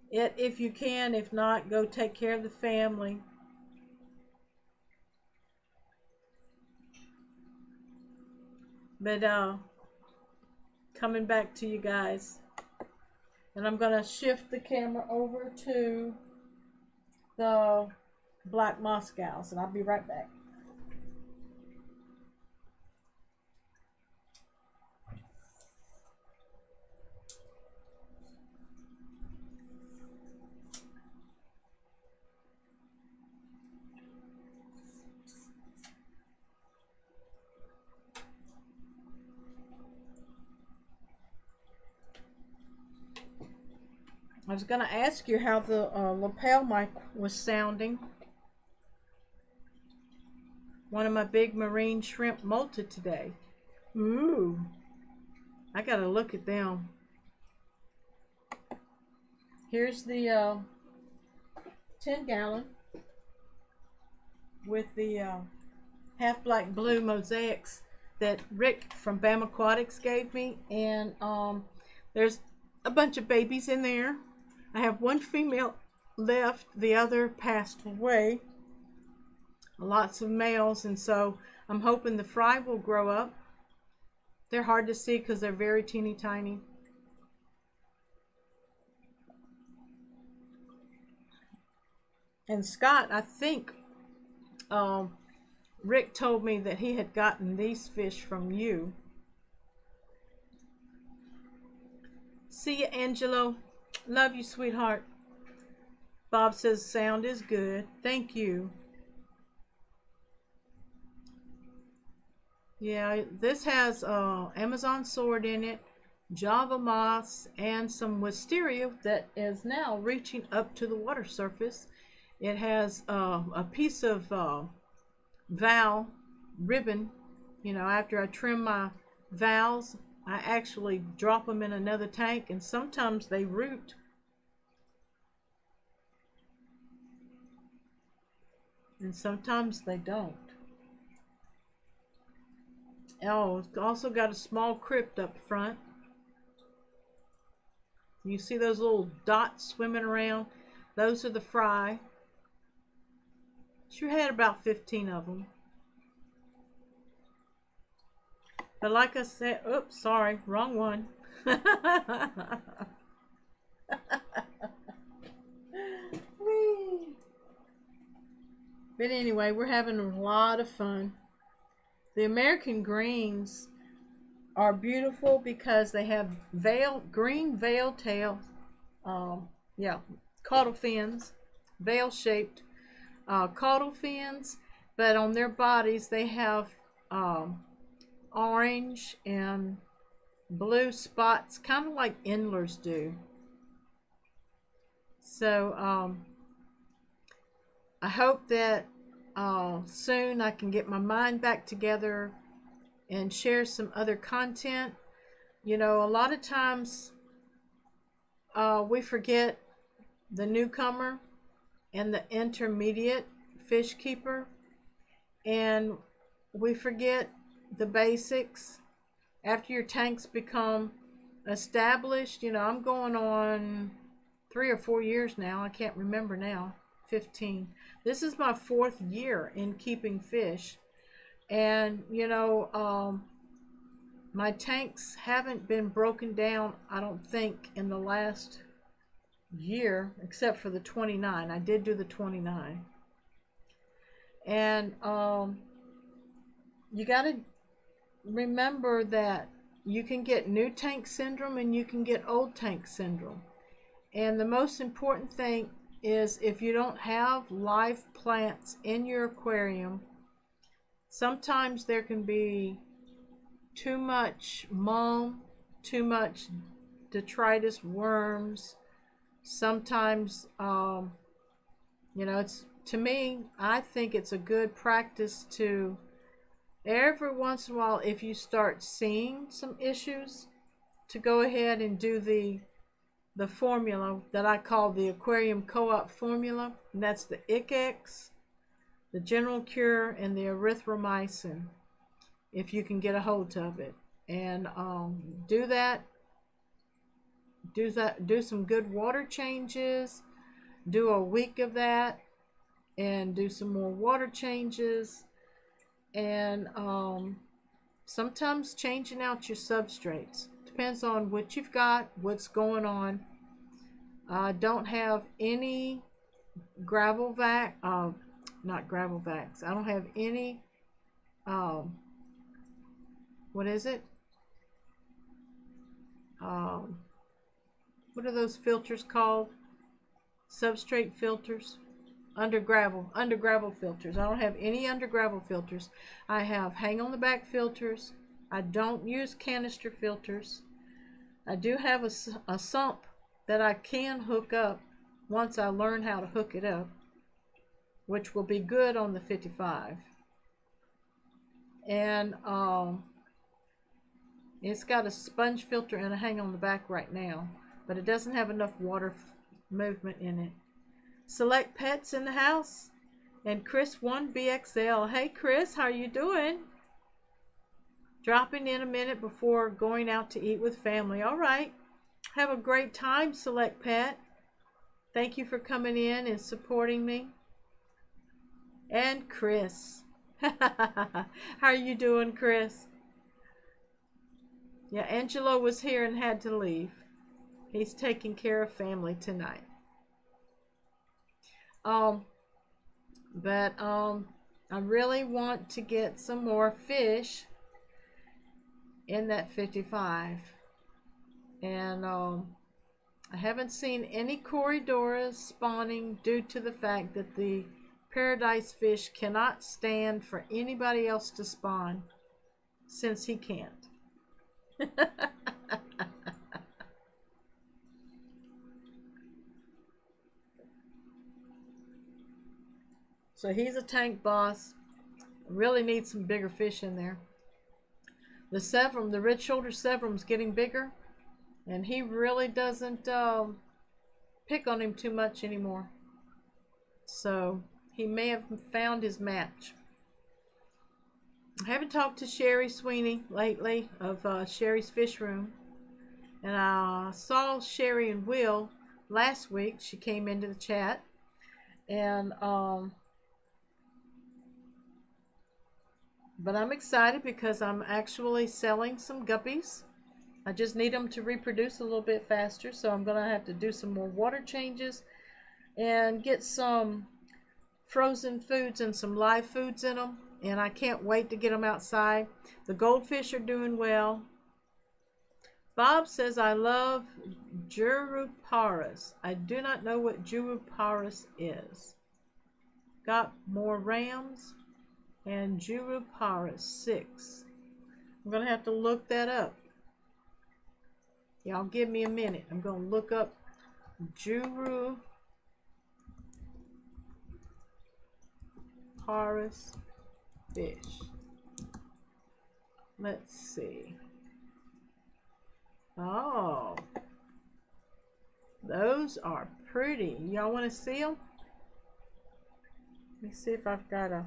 it if you can. If not, go take care of the family. But coming back to you guys, and I'm gonna shift the camera over to the Black Moscows, and I'll be right back. I was going to ask you how the lapel mic was sounding. One of my big marine shrimp molted today. Ooh, I got to look at them. Here's the 10-gallon with the half black blue mosaics that Rick from BAM Aquatics gave me. And there's a bunch of babies in there. I have one female left, the other passed away. Lots of males, and so I'm hoping the fry will grow up. They're hard to see because they're very teeny tiny. And Scott, I think Rick told me that he had gotten these fish from you. See you, Angelo. Love you, sweetheart. Bob says sound is good. Thank you. Yeah, this has Amazon sword in it, Java moss, and some wisteria that is now reaching up to the water surface. It has a piece of valve ribbon. You know, after I trim my valves, I actually drop them in another tank, and sometimes they root. And sometimes they don't. Oh, it's also got a small crypt up front. You see those little dots swimming around? Those are the fry. She had about 15 of them. But like I said, oops, sorry, wrong one. But anyway, we're having a lot of fun. The American greens are beautiful because they have green veil tails. Yeah, caudal fins, veil shaped caudal fins, but on their bodies they have orange and blue spots, kind of like endlers do. So I hope that soon I can get my mind back together and share some other content. You know, a lot of times we forget the newcomer and the intermediate fish keeper, and we forget the basics. After your tanks become established, you know, I'm going on 3 or 4 years now, I can't remember now, 15. This is my 4th year in keeping fish, and you know, my tanks haven't been broken down, I don't think, in the last year, except for the 29. I did do the 29. And you got to remember that you can get new tank syndrome and you can get old tank syndrome. And the most important thing is, if you don't have live plants in your aquarium, sometimes there can be too much mold, too much detritus, worms. Sometimes, you know, to me, I think it's a good practice to, every once in a while, if you start seeing some issues, to go ahead and do the formula that I call the Aquarium Co-op formula. And that's the ICX, the General Cure, and the erythromycin, if you can get a hold of it. And do that. Do some good water changes. Do a week of that, and do some more water changes. And sometimes changing out your substrates. Depends on what you've got, what's going on. Don't have any gravel vac, not gravel vacs. I don't have any, what is it? What are those filters called? Substrate filters? Under gravel filters. I don't have any under gravel filters. I have hang on the back filters. I don't use canister filters. I do have a sump that I can hook up once I learn how to hook it up, which will be good on the 55. And it's got a sponge filter and a hang on the back right now, but it doesn't have enough water movement in it. Select Pets in the house, and Chris1BXL. Hey Chris, how are you doing? Dropping in a minute before going out to eat with family. All right. Have a great time, Select Pet. Thank you for coming in and supporting me. And Chris. How are you doing, Chris? Yeah, Angelo was here and had to leave. He's taking care of family tonight. I really want to get some more fish in that 55. And I haven't seen any corydoras spawning due to the fact that the paradise fish cannot stand for anybody else to spawn, since he can't. So he's a tank boss. Really needs some bigger fish in there. The Sevrum, the red shoulder Sevrum's getting bigger, and he really doesn't pick on him too much anymore. So he may have found his match. I haven't talked to Sherry Sweeney lately of Sherry's Fish Room, and I saw Sherry and Will last week. She came into the chat, and but I'm excited because I'm actually selling some guppies. I just need them to reproduce a little bit faster, so I'm going to have to do some more water changes and get some frozen foods and some live foods in them. And I can't wait to get them outside. The goldfish are doing well. Bob says, I love Juruparis. I do not know what Juruparis is. Got more rams. And Juruparis 6. I'm going to have to look that up. Y'all give me a minute. I'm going to look up Juruparis fish. Let's see. Oh, those are pretty. Y'all want to see them? Let me see if I've got a...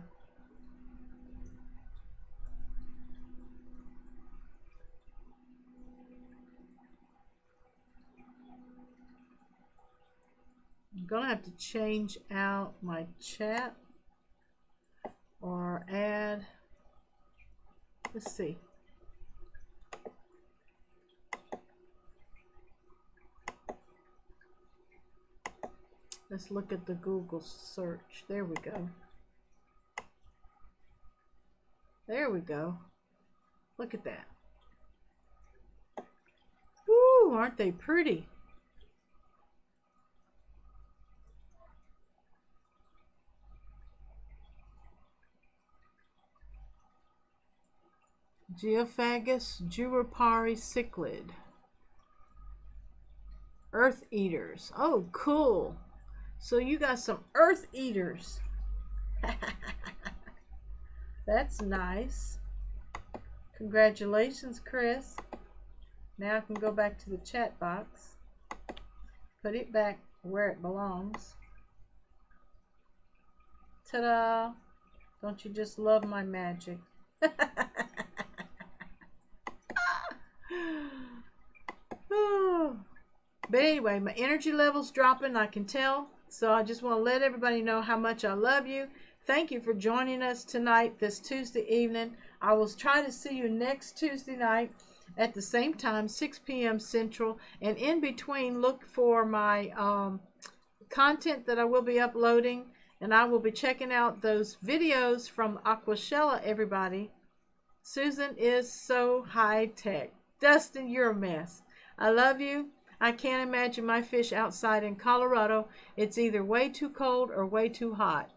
I'm gonna have to change out my chat or add, let's see. Let's look at the Google search. There we go. There we go. Look at that. Woo, aren't they pretty? Geophagus juripari cichlid. Earth eaters. Oh, cool. So you got some earth eaters. That's nice. Congratulations, Chris. Now I can go back to the chat box. Put it back where it belongs. Ta-da! Don't you just love my magic? But anyway, my energy level's dropping, I can tell. So I just want to let everybody know how much I love you. Thank you for joining us tonight, this Tuesday evening. I will try to see you next Tuesday night at the same time, 6 p.m. Central. And in between, look for my content that I will be uploading. And I will be checking out those videos from Aquashella, everybody. Susan is so high-tech. Dustin, you're a mess. I love you. I can't imagine my fish outside in Colorado. It's either way too cold or way too hot.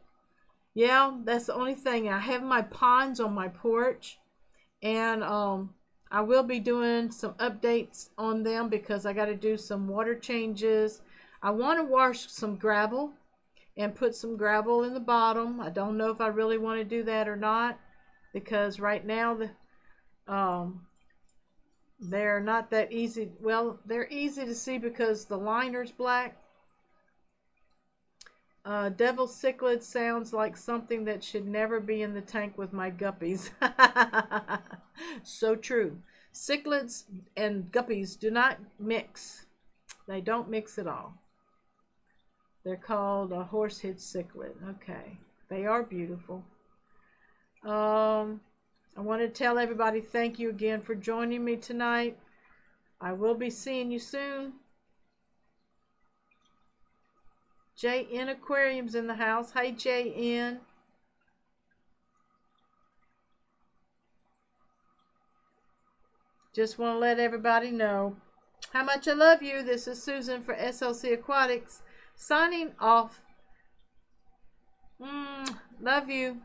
Yeah, that's the only thing. I have my ponds on my porch, and I will be doing some updates on them because I got to do some water changes. I want to wash some gravel and put some gravel in the bottom. I don't know if I really want to do that or not because right now they're not that easy. Well, they're easy to see because the liner's black. Devil cichlid sounds like something that should never be in the tank with my guppies. So true. Cichlids and guppies do not mix. They don't mix at all. They're called a horsehead cichlid. Okay. They are beautiful. I want to tell everybody thank you again for joining me tonight. I will be seeing you soon. JN Aquarium's in the house. Hey, JN. Just want to let everybody know how much I love you. This is Susan for SLC Aquatics signing off. Love you.